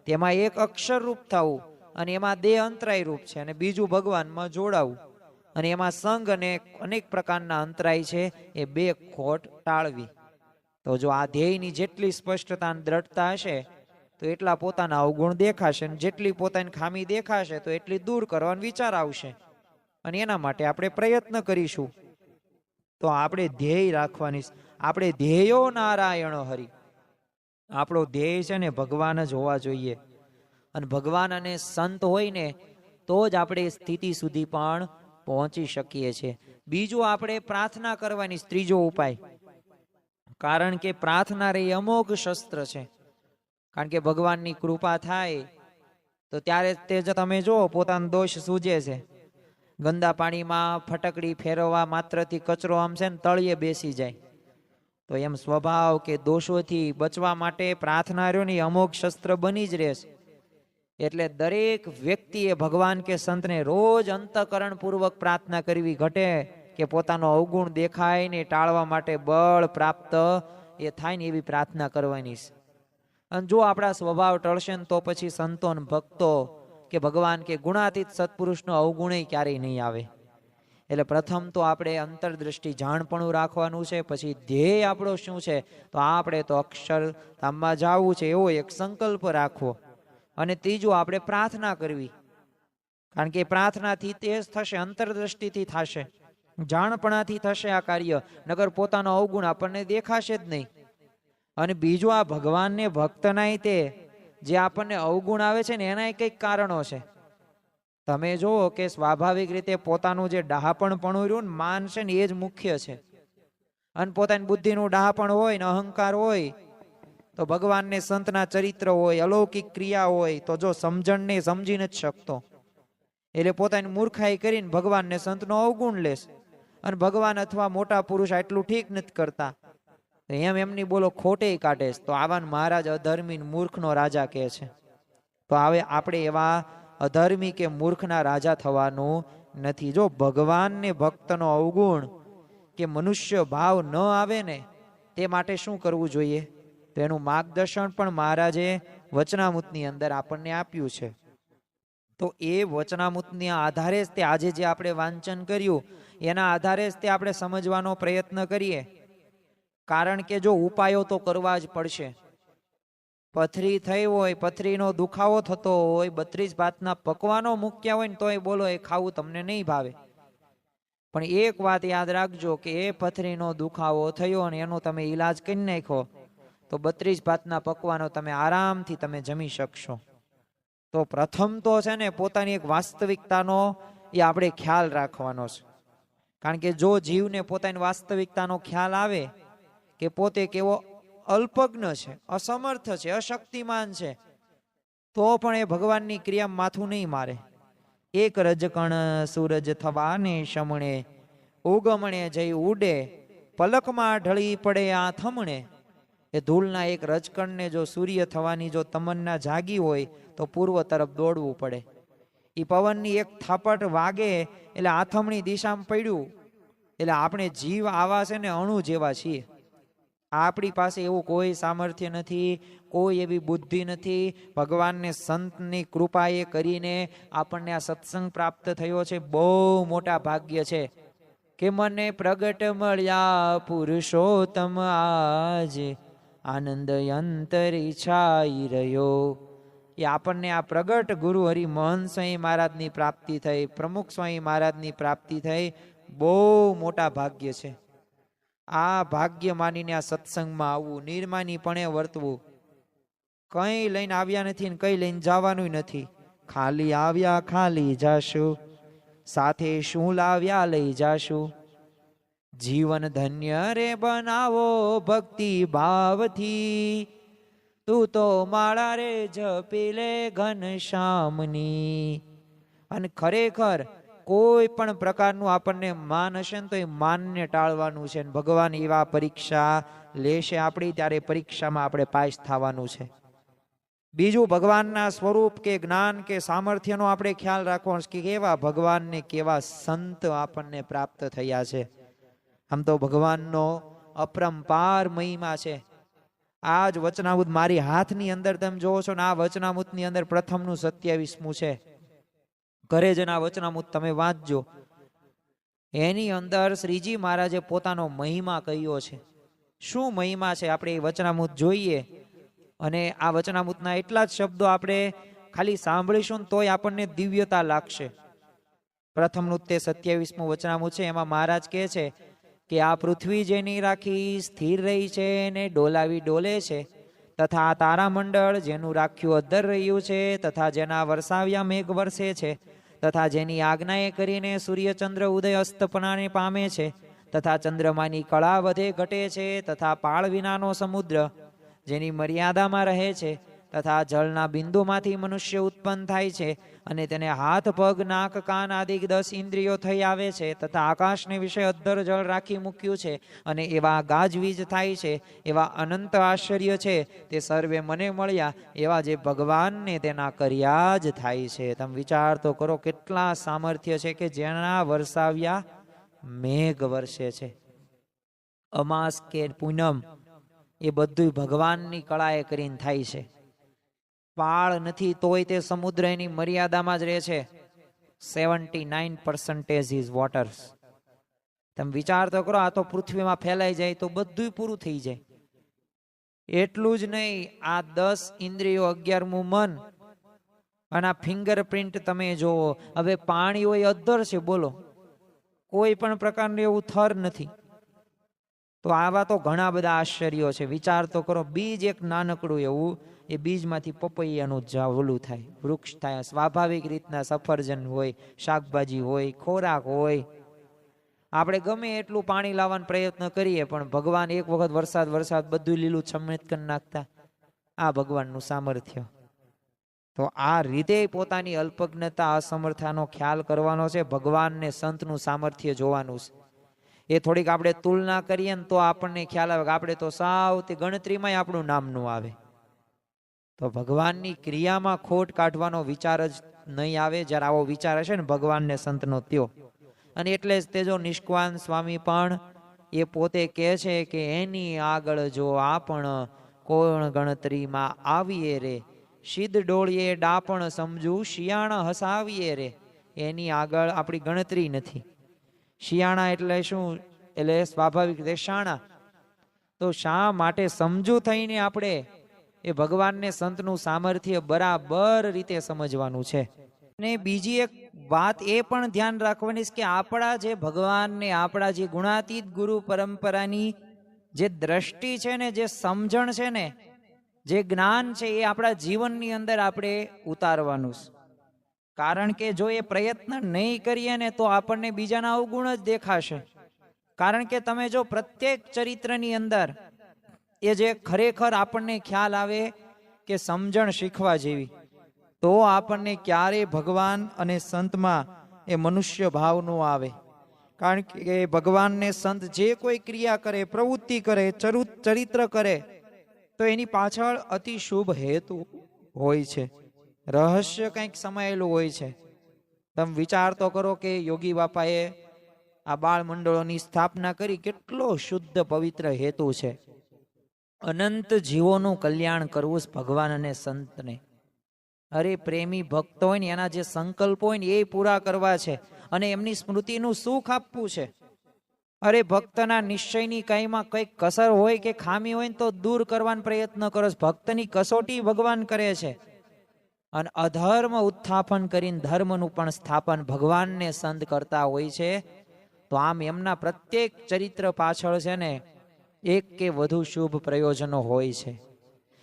તેમાં એક અક્ષર રૂપ થવું અને એમાં દેહ અંતરાય રૂપ છે, અને બીજું ભગવાનમાં જોડાવું, અને એમાં સંગ અને અનેક પ્રકારના અંતરાય છે, એ 2 ખોટ ટાળવી. તો જો આ ધ્યેયની જેટલી સ્પષ્ટતા અને દ્રઢતા હશે તો એટલા પોતાના અવગુણ દેખાશે, અને જેટલી પોતાની ખામી દેખાશે તો એટલી દૂર કરવાનો વિચાર આવશે, અને એના માટે આપણે પ્રયત્ન કરીશું. તો આપણે ધ્યેય રાખવાની. આપણે ધ્યેયો નારાયણ હરિ, આપણો ધ્યેય છે ને ભગવાન જ હોવા જોઈએ. અને ભગવાન અને સંત હોય ને તો જ આપણે સ્થિતિ સુધી પણ પહોંચી શકીએ છીએ. બીજું આપણે પ્રાર્થના કરવાની, ત્રીજો ઉપાય. કારણ કે પ્રાર્થના રે અમોઘ શસ્ત્ર છે. કારણ કે ભગવાનની કૃપા થાય તો ત્યારે તે જો તમે જો પોતાનો દોષ સૂજે છે. ગંદા પાણીમાં ફટકડી ફેરવવા માત્રથી કચરો આમ છે ને તળિયે બેસી જાય. તો એમ સ્વભાવ કે દોષોથી બચવા માટે પ્રાર્થના રહ્યો ને અમોઘ શસ્ત્ર બની જ રહેશે. એટલે દરેક વ્યક્તિએ ભગવાન કે સંતને રોજ અંતઃકરણ પૂર્વક પ્રાર્થના કરવી ઘટે કે પોતાનો અવગુણ દેખાય ને ટાળવા માટે બળ પ્રાપ્ત એ થાય ને એવી પ્રાર્થના કરવાની છે. અને જો આપણા સ્વભાવ ટળશે ને તો પછી સંતો ને ભક્તો કે ભગવાન કે ગુણાતીત સત્પુરુષનો અવગુણ ક્યારેય નહીં આવે. એટલે પ્રથમ તો આપણે અંતરદ્રષ્ટિ જાણપણું રાખવાનું છે. પછી ધ્યેય આપણો શું છે? તો આપણે તો અક્ષરધામમાં જવું છે એવો એક સંકલ્પ રાખવો. અને ત્રીજું આપણે પ્રાર્થના કરવી, કારણ કે પ્રાર્થનાથી તે થશે, અંતરદ્રષ્ટિથી થશે, જાણપણાથી થશે આ કાર્ય, નગર પોતાનો અવગુણ આપણને દેખાશે જ નહીં. અને બીજું આ ભગવાનને ભક્તનાય તે જે આપણને અવગુણ આવે છે ને એના કંઈક કારણો છે. તમે જુઓ કે સ્વાભાવિક રીતે પોતાનું જે ડહાપણપણું રહ્યું ને માન છે ને એ જ મુખ્ય છે. અને પોતાની બુદ્ધિનું ડહાપણ હોય ને અહંકાર હોય તો ભગવાનને સંતના ચરિત્ર હોય, અલૌકિક ક્રિયા હોય તો જો સમજણને સમજી નથી શકતો, એટલે પોતાની મૂર્ખાઈ કરીને ભગવાનને સંતનો અવગુણ લેશે. અને ભગવાન અથવા મોટા પુરુષ આટલું ઠીક નથી કરતા, એમ એમની બોલો ખોટે કાઢે. તો આવાન મહારાજ અધર્મી મૂર્ખનો રાજા કહે છે. તો હવે આપણે એવા અધર્મી કે મૂર્ખના રાજા થવાનું નથી. જો ભગવાનને ભક્તનો અવગુણ કે મનુષ્ય ભાવ ન આવે ને, તે માટે શું કરવું જોઈએ? તો એનું માર્ગદર્શન પણ મહારાજે વચનામૃતની અંદર આપણને આપ્યું છે. તો એ વચનામૃતના આધારે જ તે આજે જે આપણે વાંચન કર્યું એના આધારે જ તે આપણે સમજવાનો પ્રયત્ન કરીએ. કારણ કે જો ઉપાયો તો કરવા જ પડશે. પથરી થઈ હોય, પથરીનો દુખાવો થતો હોય, 32 ભાતના પકવાનો મૂક્યા હોય ને તોય બોલો એ ખાવું તમને નહીં ભાવે. પણ એક વાત યાદ રાખજો કે એ પથરીનો દુખાવો થયો અને એનો તમે ઈલાજ કરી નાખો તો 32 ભાતના પકવાનો તમે આરામથી તમે જમી શકશો. તો પ્રથમ તો છે ને પોતાની એક વાસ્તવિકતાનો એ આપણે ખ્યાલ રાખવાનો છે. કારણ કે જો જીવને પોતાની વાસ્તવિકતાનો ખ્યાલ આવે કે પોતે કેવો અલ્પજ્ઞ છે, અસમર્થ છે, અશક્તિમાન છે, તો પણ એ ભગવાનની ક્રિયામાં માથું નહીં મારે. એક રજકણ સૂરજ થવાને શમણે, ઉગમણે જઈ ઉડે, પલકમાં ઢળી પડે આ થમણે. એ ધૂળના એક રજકણને જો સૂર્ય થવાની જો તમન્ના જાગી હોય તો પૂર્વ તરફ દોડવું પડે. એ પવનની એક થાપટ વાગે એટલે આથમણી દિશામાં પડ્યું. એટલે આપણે જીવ આવા છે ને અણુ જેવા છીએ. આપણી પાસે એવું કોઈ સામર્થ્ય નથી, કોઈ એવી બુદ્ધિ નથી. ભગવાનને સંતની કૃપાએ કરીને આપણને આ સત્સંગ પ્રાપ્ત થયો છે, બહુ મોટા ભાગ્ય છે કે મને પ્રગટ મળ્યા પુરુષોત્તમ આજ, આનંદ અંતરે છાઈ રહ્યો. એ આપણને આ પ્રગટ ગુરુ હરિ મહંત સ્વામી મહારાજની પ્રાપ્તિ થઈ, પ્રમુખ સ્વામી મહારાજની પ્રાપ્તિ થઈ, બહુ મોટા ભાગ્ય છે. આ ભાગ્ય માનીને આ સત્સંગમાં આવવું, નિર્માનીપણે વર્તવું. કંઈ લઈને આવ્યા નથી ને કંઈ લઈને જવાનું નથી. ખાલી આવ્યા ખાલી જાશું, સાથે શું લાવ્યા લઈ જાશું. જીવન ધન્ય રે બનાવો ભક્તિ ભાવથી, તું તો માળા રે જપી લે ઘનશ્યામની. અને ખરેખર કોઈ પણ પ્રકારનું આપણને માન હશે ને તો એ માનને ટાળવાનું છે. ભગવાન એવા પરીક્ષા લેશે આપણી, ત્યારે પરીક્ષામાં આપણે પાસ થવાનું છે. બીજું, ભગવાનના સ્વરૂપ કે જ્ઞાન કે સામર્થ્યનો આપણે ખ્યાલ રાખવાનો કે કેવા ભગવાન ને કેવા સંત આપણને પ્રાપ્ત થયા છે. આમ તો ભગવાનનો અપરંપાર મહિમા છે. આ જ વચનામૃત મારી હાથની અંદર તમે જોવો છો ને, આ વચનામૃતની અંદર પ્રથમનું 27મું છે. ઘરે જઈને આ વચનામૃત તમે વાંચજો. એની અંદર શ્રીજી મહારાજે પોતાનો મહિમા કહ્યો છે. શું મહિમા છે આપણે એ વચનામૃત જોઈએ. અને આ વચનામૃતના એટલા જ શબ્દો આપણે ખાલી સાંભળીશું ને તોય આપણને દિવ્યતા લાગશે. પ્રથમનું તે 27મું વચનામૃત છે. એમાં મહારાજ કહે છે કે આ પૃથ્વી જેની રાખી સ્થિર રહી છે ને ડોલાવી ડોલે છે, તથા આ તારામંડળ જેનું રાખ્યું અધર રહ્યું છે, તથા જેના વરસાવ્યા મેઘ વરસે છે, તથા જેની આજ્ઞાએ કરીને સૂર્યચંદ્ર ઉદય અસ્તપનાને પામે છે, તથા ચંદ્રમાની કળા વધે ઘટે છે, તથા પાળ વિનાનો સમુદ્ર જેની મર્યાદામાં રહે છે, તથા જળના બિંદુમાંથી મનુષ્ય ઉત્પન્ન થાય છે અને તેને હાથ પગ નાક કાન આદિ 10 ઇન્દ્રિયો થઈ આવે છે, તથા આકાશને વિશે અદ્ધર જળ રાખી મૂક્યું છે અને એવા ગાજવીજ થાય છે, એવા અનંત આશ્ચર્ય છે તે સર્વે મને મળ્યા, એવા જે ભગવાનને તેના કર્યા જ થાય છે. તમે વિચાર તો કરો કેટલા સામર્થ્ય છે કે જેના વરસાવ્યા મેઘ વરસે છે. અમાસ કે પૂનમ એ બધું ભગવાનની કળાએ કરીને થાય છે. પાળ નથી તોય તે સમુદ્ર એની મર્યાદામાં જ રહે છે. 79% ઇઝ વોટર. તમે વિચાર તો કરો, આ તો પૃથ્વીમાં ફેલાઈ જાય તો બધું પૂરું થઈ જાય. એટલું જ નહીં, આ 10 ઇન્દ્રિયો 11મું મન અને આ ફિંગરપ્રિન્ટ તમે જોવો. હવે પાણી હોય અદ્ધર છે, બોલો કોઈ પણ પ્રકારનું એવું થર નથી. તો આવા તો ઘણા બધા આશ્ચર્યો છે. વિચાર તો કરો, બીજ એક નાનકડું એવું, એ બીજમાંથી પપૈયાનું ઓલું થાય, વૃક્ષ થાય. સ્વાભાવિક રીતના સફરજન હોય, શાકભાજી હોય, ખોરાક હોય. આપણે ગમે એટલું પાણી લાવવાનો પ્રયત્ન કરીએ પણ ભગવાન એક વખત વરસાદ બધું લીલું છમ્મિત કરી નાખતા. આ ભગવાનનું સામર્થ્ય. તો આ રીતે પોતાની અલ્પજ્ઞતા અસમર્થતાનો ખ્યાલ કરવાનો છે. ભગવાનને સંતનું સામર્થ્ય જોવાનું છે. એ થોડીક આપણે તુલના કરીએ ને તો આપણને ખ્યાલ આવે કે આપણે તો સાવ તે ગણતરીમાં આપણું નામ ન આવે. તો ભગવાનની ક્રિયામાં ખોટ કાઢવાનો વિચાર જ નહીં આવે. જ્યારે આવો વિચાર હશે ને ભગવાનને સંતનો ત્યો, અને એટલે જ તેજો નિષ્કાન સ્વામી પણ એ પોતે કહે છે કે એની આગળ જો આપણ કોણ ગણતરીમાં આવીએ રે, સિદ્ધ ડોળીએ ડાપણ સમજુ શિયાણા હસાવીએ રે. એની આગળ આપણી ગણતરી નથી. શિયાણા એટલે શું? એટલે સ્વાભાવિક રીતે શાણા. તો શા માટે સમજુ થઈને આપણે એ ભગવાનને સંતનું સામર્થ્ય બરાબર રીતે સમજવાનું છે. ને બીજી એક વાત એ પણ ધ્યાન રાખવાની છે કે આપણા જે ભગવાનને, આપણા જે ગુણાતીત ગુરુ પરંપરાની જે દ્રષ્ટિ છે ને, જે સમજણ છે ને, જે જ્ઞાન છે, એ આપણા જીવનની અંદર આપણે ઉતારવાનું છે. કારણ કે જો એ પ્રયત્ન નહીં કરીએ ને તો આપણને બીજાના અવગુણ જ દેખાશે. કારણ કે તમે જો પ્રત્યેક ચરિત્રની અંદર એ જે ખરેખર આપણને ખ્યાલ આવે કે સમજણ શીખવા જેવી, તો આપણને ક્યારેય ભગવાન અને સંતમાં એ મનુષ્ય ભાવ નો આવે. કારણ કે ભગવાનને સંત જે કોઈ ક્રિયા કરે, પ્રવૃત્તિ કરે, ચરિત્ર કરે, તો એની પાછળ અતિ શુભ હેતુ હોય છે, રહસ્ય કંઈક સમાયેલું હોય છે. તમે વિચાર તો કરો કે યોગી બાપાએ આ બાળ મંડળોની સ્થાપના કરી, કેટલો શુદ્ધ પવિત્ર હેતુ છે. અનંત જીવોનું કલ્યાણ કરવું છે ભગવાન અને સંતને. અરે પ્રેમી ભક્તો હોય ને એના જે સંકલ્પો હોય ને એ પૂરા કરવા છે, અને એમની સ્મૃતિનું સુખ આપવું છે. અરે ભક્તના નિશ્ચયની કઈમાં કઈક કસર હોય કે ખામી હોય ને તો દૂર કરવાનો પ્રયત્ન કરો. ભક્તની કસોટી ભગવાન કરે છે. અને અધર્મ ઉત્થાપન કરીને ધર્મનું પણ સ્થાપન ભગવાનને સંત કરતા હોય છે. તો આમ એમના પ્રત્યેક ચરિત્ર પાછળ છે ને એક કે વધુ શુભ પ્રયોજનો હોય છે.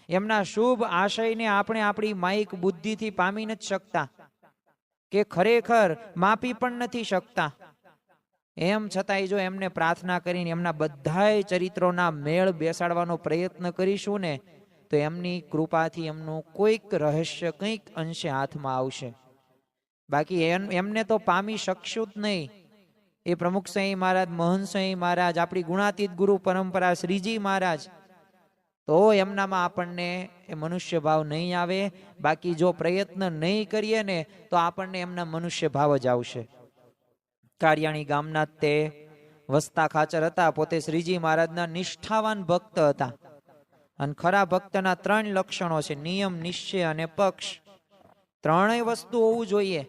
એમના શુભ આશયને આપણે આપણી માઇક બુદ્ધિથી પામી નથી શકતા, કે ખરેખર માપી પણ નથી શકતા. એમ છતાંય જો એમને પ્રાર્થના કરીને એમના બધાય ચરિત્રોના મેળ બેસાડવાનો પ્રયત્ન કરીશું ને, તો એમની કૃપાથી એમનું કોઈક રહસ્ય કંઈક અંશે હાથમાં આવશે. બાકી એમને તો પામી શકશું જ નહીં. એ પ્રમુખ સ્વામી મહારાજ, મહંત સ્વામી મહારાજ, આપણી ગુણાતીત ગુરુ પરંપરા શ્રીજી મહારાજ, તો એમનામાં આપણને એ મનુષ્ય ભાવ નહીં આવે. બાકી જો પ્રયત્ન નહીં કરીએ ને તો આપણને એમના મનુષ્ય ભાવ જ આવશે. કારિયાણી ગામના તે વસતા ખાચર હતા, પોતે શ્રીજી મહારાજના નિષ્ઠાવાન ભક્ત હતા. અને ખરા ભક્તના 3 લક્ષણો છે: નિયમ, નિશ્ચય અને પક્ષ. ત્રણેય વસ્તુ હોવું જોઈએ.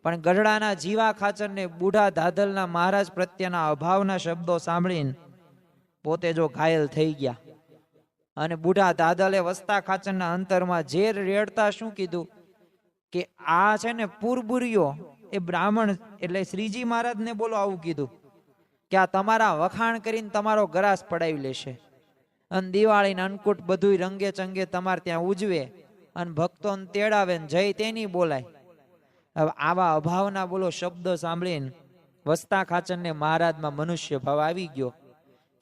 પણ ગઢડાના જીવા ખાચરને બુઢા દાદલના મહારાજ પ્રત્યેના અભાવના શબ્દો સાંભળીને પોતે જો ઘાયલ થઈ ગયા. અને બુઢા દાદલે વસતા ખાચરના અંતરમાં ઝેર રેડતા શું કીધું કે આ છે ને પુરબુરીઓ, એ બ્રાહ્મણ એટલે શ્રીજી મહારાજને બોલો આવું કીધું કે આ તમારા વખાણ કરીને તમારો ગરાસ પડાવી લેશે, અને દિવાળીને અન્નકૂટ બધું રંગે ચંગે તમારે ત્યાં ઉજવે, અને ભક્તોને તેડાવે ને જય તેની બોલાય. હવે આવા અભાવના બોલો શબ્દો સાંભળીને વસતા ખાચરને મહારાજમાં મનુષ્ય ભાવ આવી ગયો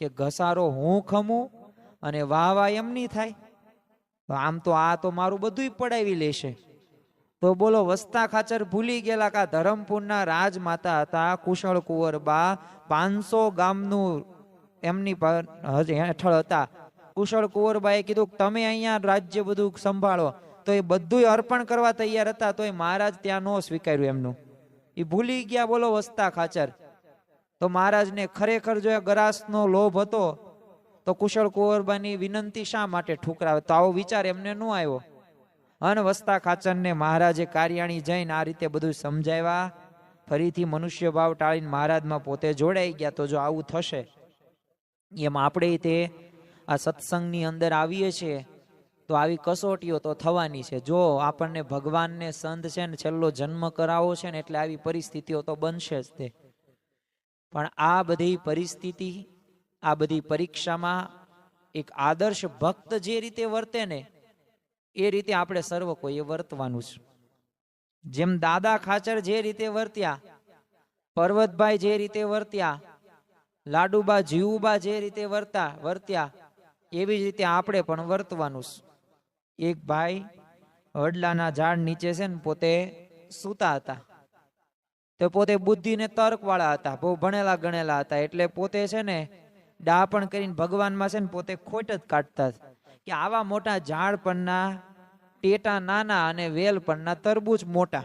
કે ઘસારો હું ખમું અને વાહ એમની થાય. આમ તો આ તો મારું બધું પડાવી લેશે. તો બોલો વસતા ખાચર ભૂલી ગયેલા કે ધરમપુરના રાજમાતા હતા કુશળ કુંવરબા. 500 ગામનું એમની હેઠળ હતા. કુશળ કુંવરબાએ કીધું તમે અહીંયા રાજ્ય બધું સંભાળો, તો એ બધું અર્પણ કરવા તૈયાર હતા. તો એ મહારાજ ત્યાં નો સ્વીકાર્યું એમનું. એ ભૂલી ગયા બોલો વસતા ખાચર. તો મહારાજને ખરેખર જો ગરાસનો લોભ હતો તો કુશળ કુંવરબાની વિનંતી શા માટે ઠુકરાવે? તો આવો વિચાર એમને ન આવ્યો. અને વસતા ખાચરને મહારાજે કારિયાણી જઈને આ રીતે બધું સમજાવ્યા. ફરીથી મનુષ્ય ભાવ ટાળીને મહારાજમાં પોતે જોડાઈ ગયા. તો જો આવું થશે, એમ આપણે તે આ સત્સંગની અંદર આવીએ છીએ તો આવી કસોટીઓ તો થવાની છે. જો આપણને ભગવાનને સંત છે ને છેલ્લો જન્મ કરાવો છે ને એટલે આવી પરિસ્થિતિઓ તો બનશે જ તે. પણ આ બધી પરિસ્થિતિ, આ બધી પરીક્ષામાં એક આદર્શ ભક્ત જે રીતે વર્તે ને એ રીતે આપણે સર્વ કોઈએ વર્તવાનું છે. જેમ દાદા ખાચર જે રીતે વર્ત્યા, પર્વતભાઈ જે રીતે વર્ત્યા, લાડુબા જીવુબા જે રીતે વર્ત્યા, એવી જ રીતે આપણે પણ વર્તવાનું છે. એક ભાઈ વડલાના ઝાડ નીચે છે ને પોતે સૂતા હતા. તો પોતે બુદ્ધિને તર્ક વાળા હતા, બહુ ભણેલા ગણેલા હતા. એટલે પોતે છે ને ડાપણ કરીને ભગવાનમાં છે ને પોતે ખોટ જ કાઢતા કે આવા મોટા ઝાડ પરના ટેટા નાના અને વેલ પરના તરબૂચ મોટા.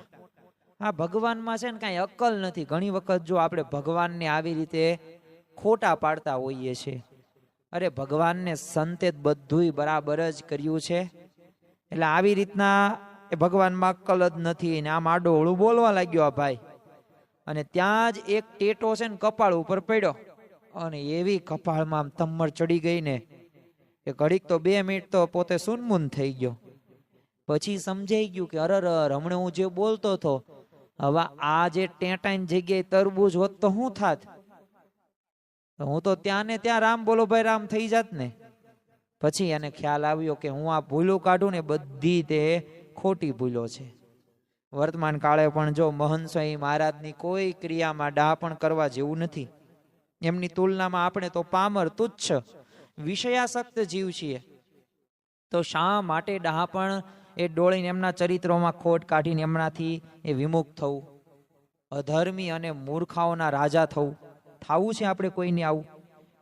આ ભગવાનમાં છે ને કાંઈ અક્કલ નથી. ઘણી વખત જો આપણે ભગવાનને આવી રીતે ખોટા પાડતા હોઈએ છીએ. અરે ભગવાનને સંતે બધુંય બરાબર જ કર્યું છે. એટલે આવી રીતના એ ભગવાનમાં અક્કલ જ નથી ને આમ આડોળું બોલવા લાગ્યો આ ભાઈ. અને ત્યાં જ એક ટેટો છે ને કપાળ ઉપર પડ્યો અને એવી કપાળમાં આમ તમ્મર ચડી ગઈ ને એ ઘડીક તો 2 મિનિટ તો પોતે સુનમુન થઈ ગયો. પછી સમજાઈ ગયું કે અરર હમણાં હું જે બોલતો હતો, હવે આ જે ટેટાની જગ્યાએ તરબૂજ હોત તો શું થાત? હું તો ત્યાં ને ત્યાં રામ બોલો ભાઈ રામ થઈ જાત ને. પછી એને ખ્યાલ આવ્યો કે હું આ ભૂલો કાઢું ને બધી તે ખોટી ભૂલો છે. વર્તમાન કાળે પણ જો મહંત સ્વામી મહારાજની કોઈ ક્રિયામાં ડહાપણ કરવા જેવું નથી. એમની તુલનામાં આપણે તો પામર તુચ્છ વિષયાસક્ત જીવ છીએ. તો શા માટે ડહાપણ એ ડોળીને એમના ચરિત્રોમાં ખોટ કાઢીને એમનાથી એ વિમુખ થવું, અધર્મી અને મૂર્ખાઓના રાજા થવું છે આપણે કોઈને આવું?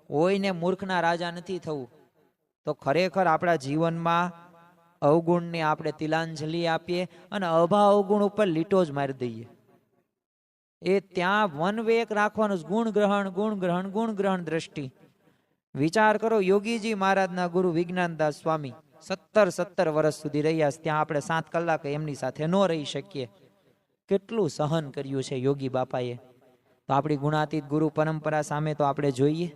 કોઈને મૂર્ખના રાજા નથી થવું. તો ખરેખર આપણા જીવનમાં અવગુણને આપણે તિલાંજલિ આપીએ અને અભાવ અવગુણ ઉપર લીટો જ મારી દઈએ. એ ત્યાં વન વે એક રાખવાનું, ગુણ ગ્રહણ ગુણ ગ્રહણ ગુણ ગ્રહણ દ્રષ્ટિ. વિચાર કરો, યોગીજી મહારાજના ગુરુ વિજ્ઞાનદાસ સ્વામી 17 વર્ષ સુધી રહ્યા. ત્યાં આપણે 7 કલાક એમની સાથે ન રહી શકીએ. કેટલું સહન કર્યું છે યોગી બાપાએ. તો આપણી ગુણાતીત ગુરુ પરંપરા સામે તો આપણે જોઈએ.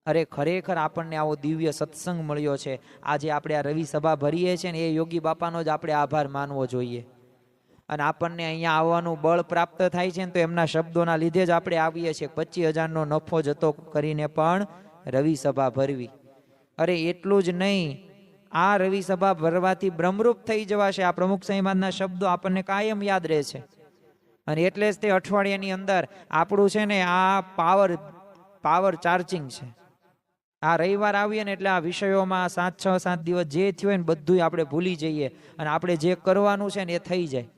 અરે ખરેખર આપણને આવો દિવ્ય સત્સંગ મળ્યો છે. આજે આપણે આ રવિ સભા ભરીએ છીએ ને એ યોગી બાપાનો જ આપણે આભાર માનવો જોઈએ. અને આપણને અહીંયા આવવાનું બળ પ્રાપ્ત થાય છે ને તો એમના શબ્દોના લીધે જ આપણે આવીએ છીએ. 25,000નો નફો જતો કરીને પણ રવિ સભા ભરવી. અરે એટલું જ નહીં, આ રવિ સભા ભરવાથી બ્રહ્મરૂપ થઈ જવાશે. આ પ્રમુખ સાહેબના શબ્દો આપણને કાયમ યાદ રહે છે. અને એટલે જ તે અઠવાડિયાની અંદર આપણું છે ને આ પાવર ચાર્જિંગ છે. આ રવિવાર આવીએ ને એટલે આ વિષયોમાં 5-6-7 દિવસ જે થયું હોય ને બધું આપણે ભૂલી જઈએ અને આપણે જે કરવાનું છે ને એ થઈ જાય.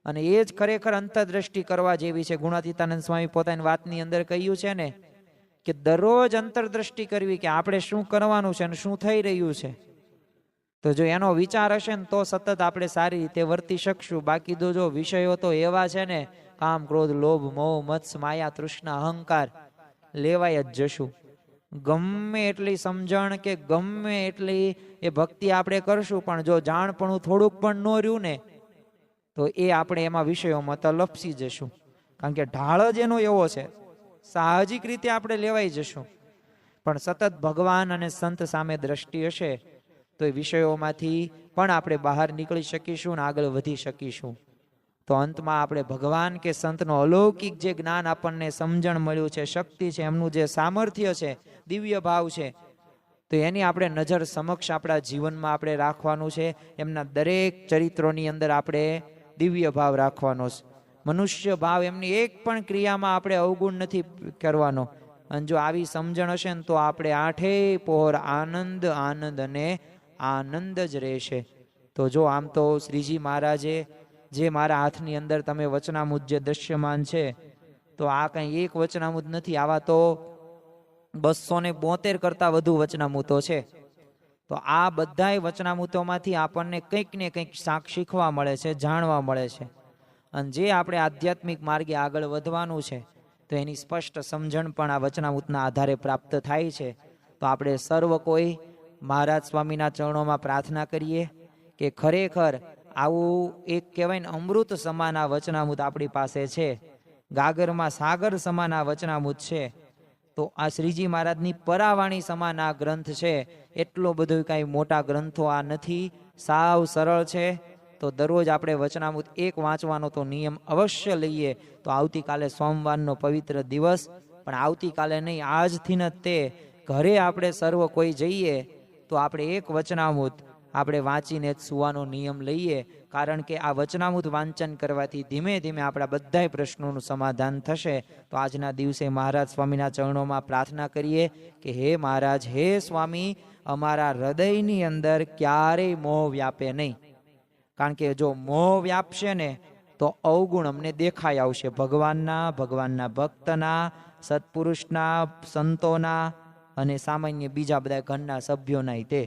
અને એ જ ખરેખર અંતરદ્રષ્ટિ કરવા જેવી છે. ગુણાતીતાનંદ સ્વામી પોતાની વાતની અંદર કહ્યું છે ને કે દરરોજ અંતરદ્રષ્ટિ કરવી કે આપણે શું કરવાનું છે અને શું થઈ રહ્યું છે. તો જો એનો વિચાર હશે ને તો સતત આપણે સારી રીતે વર્તી શકશું. બાકી તો જો વિષયો તો એવા છે ને, કામ ક્રોધ લોભ મોહ મત્સ માયા તૃષ્ણા અહંકાર, લેવાય જ જશું. ગમે એટલી સમજણ કે ગમે એટલી એ ભક્તિ આપણે કરશું પણ જો જાણપણું થોડુંક પણ ન રહ્યું ને તો એ આપણે એમાં વિષયોમાં તો લપસી જશું. કારણ કે ઢાળ જ એનો એવો છે, સાહજિક રીતે આપણે લેવાઈ જશું. પણ સતત ભગવાન અને સંત સામે દ્રષ્ટિ હશે તો એ વિષયોમાંથી પણ આપણે બહાર નીકળી શકીશું અને આગળ વધી શકીશું. તો અંતમાં આપણે ભગવાન કે સંતનો અલૌકિક જે જ્ઞાન આપણને સમજણ મળ્યું છે, શક્તિ છે, એમનું જે સામર્થ્ય છે, દિવ્ય ભાવ છે, તો એની આપણે નજર સમક્ષ આપણા જીવનમાં આપણે રાખવાનું છે. એમના દરેક ચરિત્રોની અંદર આપણે દિવ્ય ભાવ રાખવાનો છે. મનુષ્ય ભાવ એમની એક પણ ક્રિયામાં આપણે અવગુણ નથી કરવાનો. અને જો આવી સમજણ હશે ને તો આપણે 8 પહોર આનંદ આનંદ અને આનંદ જ રહેશે. તો જો આમ તો શ્રીજી મહારાજે જે મારા હાથની અંદર તમે વચનામૃત જે દ્રશ્યમાન છે, તો આ કંઈ એક વચનામૃત નથી, આવા તો 272 કરતા વધુ વચનામૃતો છે. તો આ બધાય વચનામૃતોમાંથી આપણને કંઈક ને કંઈક શીખવા મળે છે, જાણવા મળે છે. અને જે આપણે આધ્યાત્મિક માર્ગે આગળ વધવાનું છે તો એની સ્પષ્ટ સમજણ પણ આ વચનામૃતના આધારે પ્રાપ્ત થાય છે. તો આપણે સર્વ કોઈ મહારાજ સ્વામીના ચરણોમાં પ્રાર્થના કરીએ કે ખરેખર આવું એક કહેવાય ને અમૃત સમાન આ વચનામૃત આપણી પાસે છે. ગાગરમાં સાગર સમાન આ વચનામૃત છે. તો આ શ્રીજી મહારાજની પરાવાણી સમાન આ ગ્રંથ છે. એટલો બધો કાંઈ મોટા ગ્રંથો આ નથી, સાવ સરળ છે. તો દરરોજ આપણે વચનામૃત એક વાંચવાનો તો નિયમ અવશ્ય લઈએ. તો આવતીકાલે સોમવારનો પવિત્ર દિવસ, પણ આવતીકાલે નહીં, આજથી જ તે ઘરે આપણે સર્વ કોઈ જઈએ તો આપણે એક વચનામૃત આપણે વાંચીને જ સુવાનો નિયમ લઈએ. કારણ કે આ વચનામૃત વાંચન કરવાથી ધીમે ધીમે આપણા બધા પ્રશ્નોનું સમાધાન થશે. તો આજના દિવસે મહારાજ સ્વામીના ચરણોમાં પ્રાર્થના કરીએ કે હે મહારાજ, હે સ્વામી, અમારા હૃદયની અંદર ક્યારેય મોહ વ્યાપે નહીં. કારણ કે જો મોહ વ્યાપશે ને તો અવગુણ અમને દેખાઈ આવશે, ભગવાનના ભક્તના, સત્પુરુષના, સંતોના અને સામાન્ય બીજા બધા ઘરના સભ્યોના. તે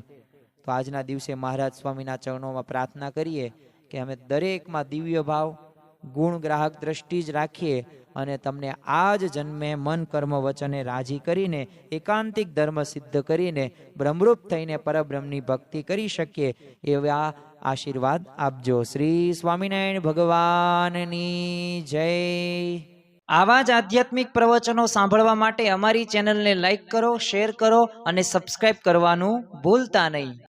તો આજના દિવસે મહારાજ સ્વામીના ચરણોમાં પ્રાર્થના કરીએ કે અમે દરેકમાં દિવ્ય ભાવ ગુણ ગ્રાહક દ્રષ્ટિ જ રાખીએ અને તમને આ જ જન્મે મન કર્મ વચને રાજી કરીને એકાંતિક ધર્મ સિદ્ધ કરીને બ્રહ્મરૂપ થઈને પરબ્રહ્મની ભક્તિ કરી શકીએ એવા આશીર્વાદ આપજો. શ્રી સ્વામિનારાયણ ભગવાનની જય. આવા જ આધ્યાત્મિક પ્રવચનો સાંભળવા માટે અમારી ચેનલને લાઈક કરો, શેર કરો અને સબસ્ક્રાઇબ કરવાનું ભૂલતા નહીં.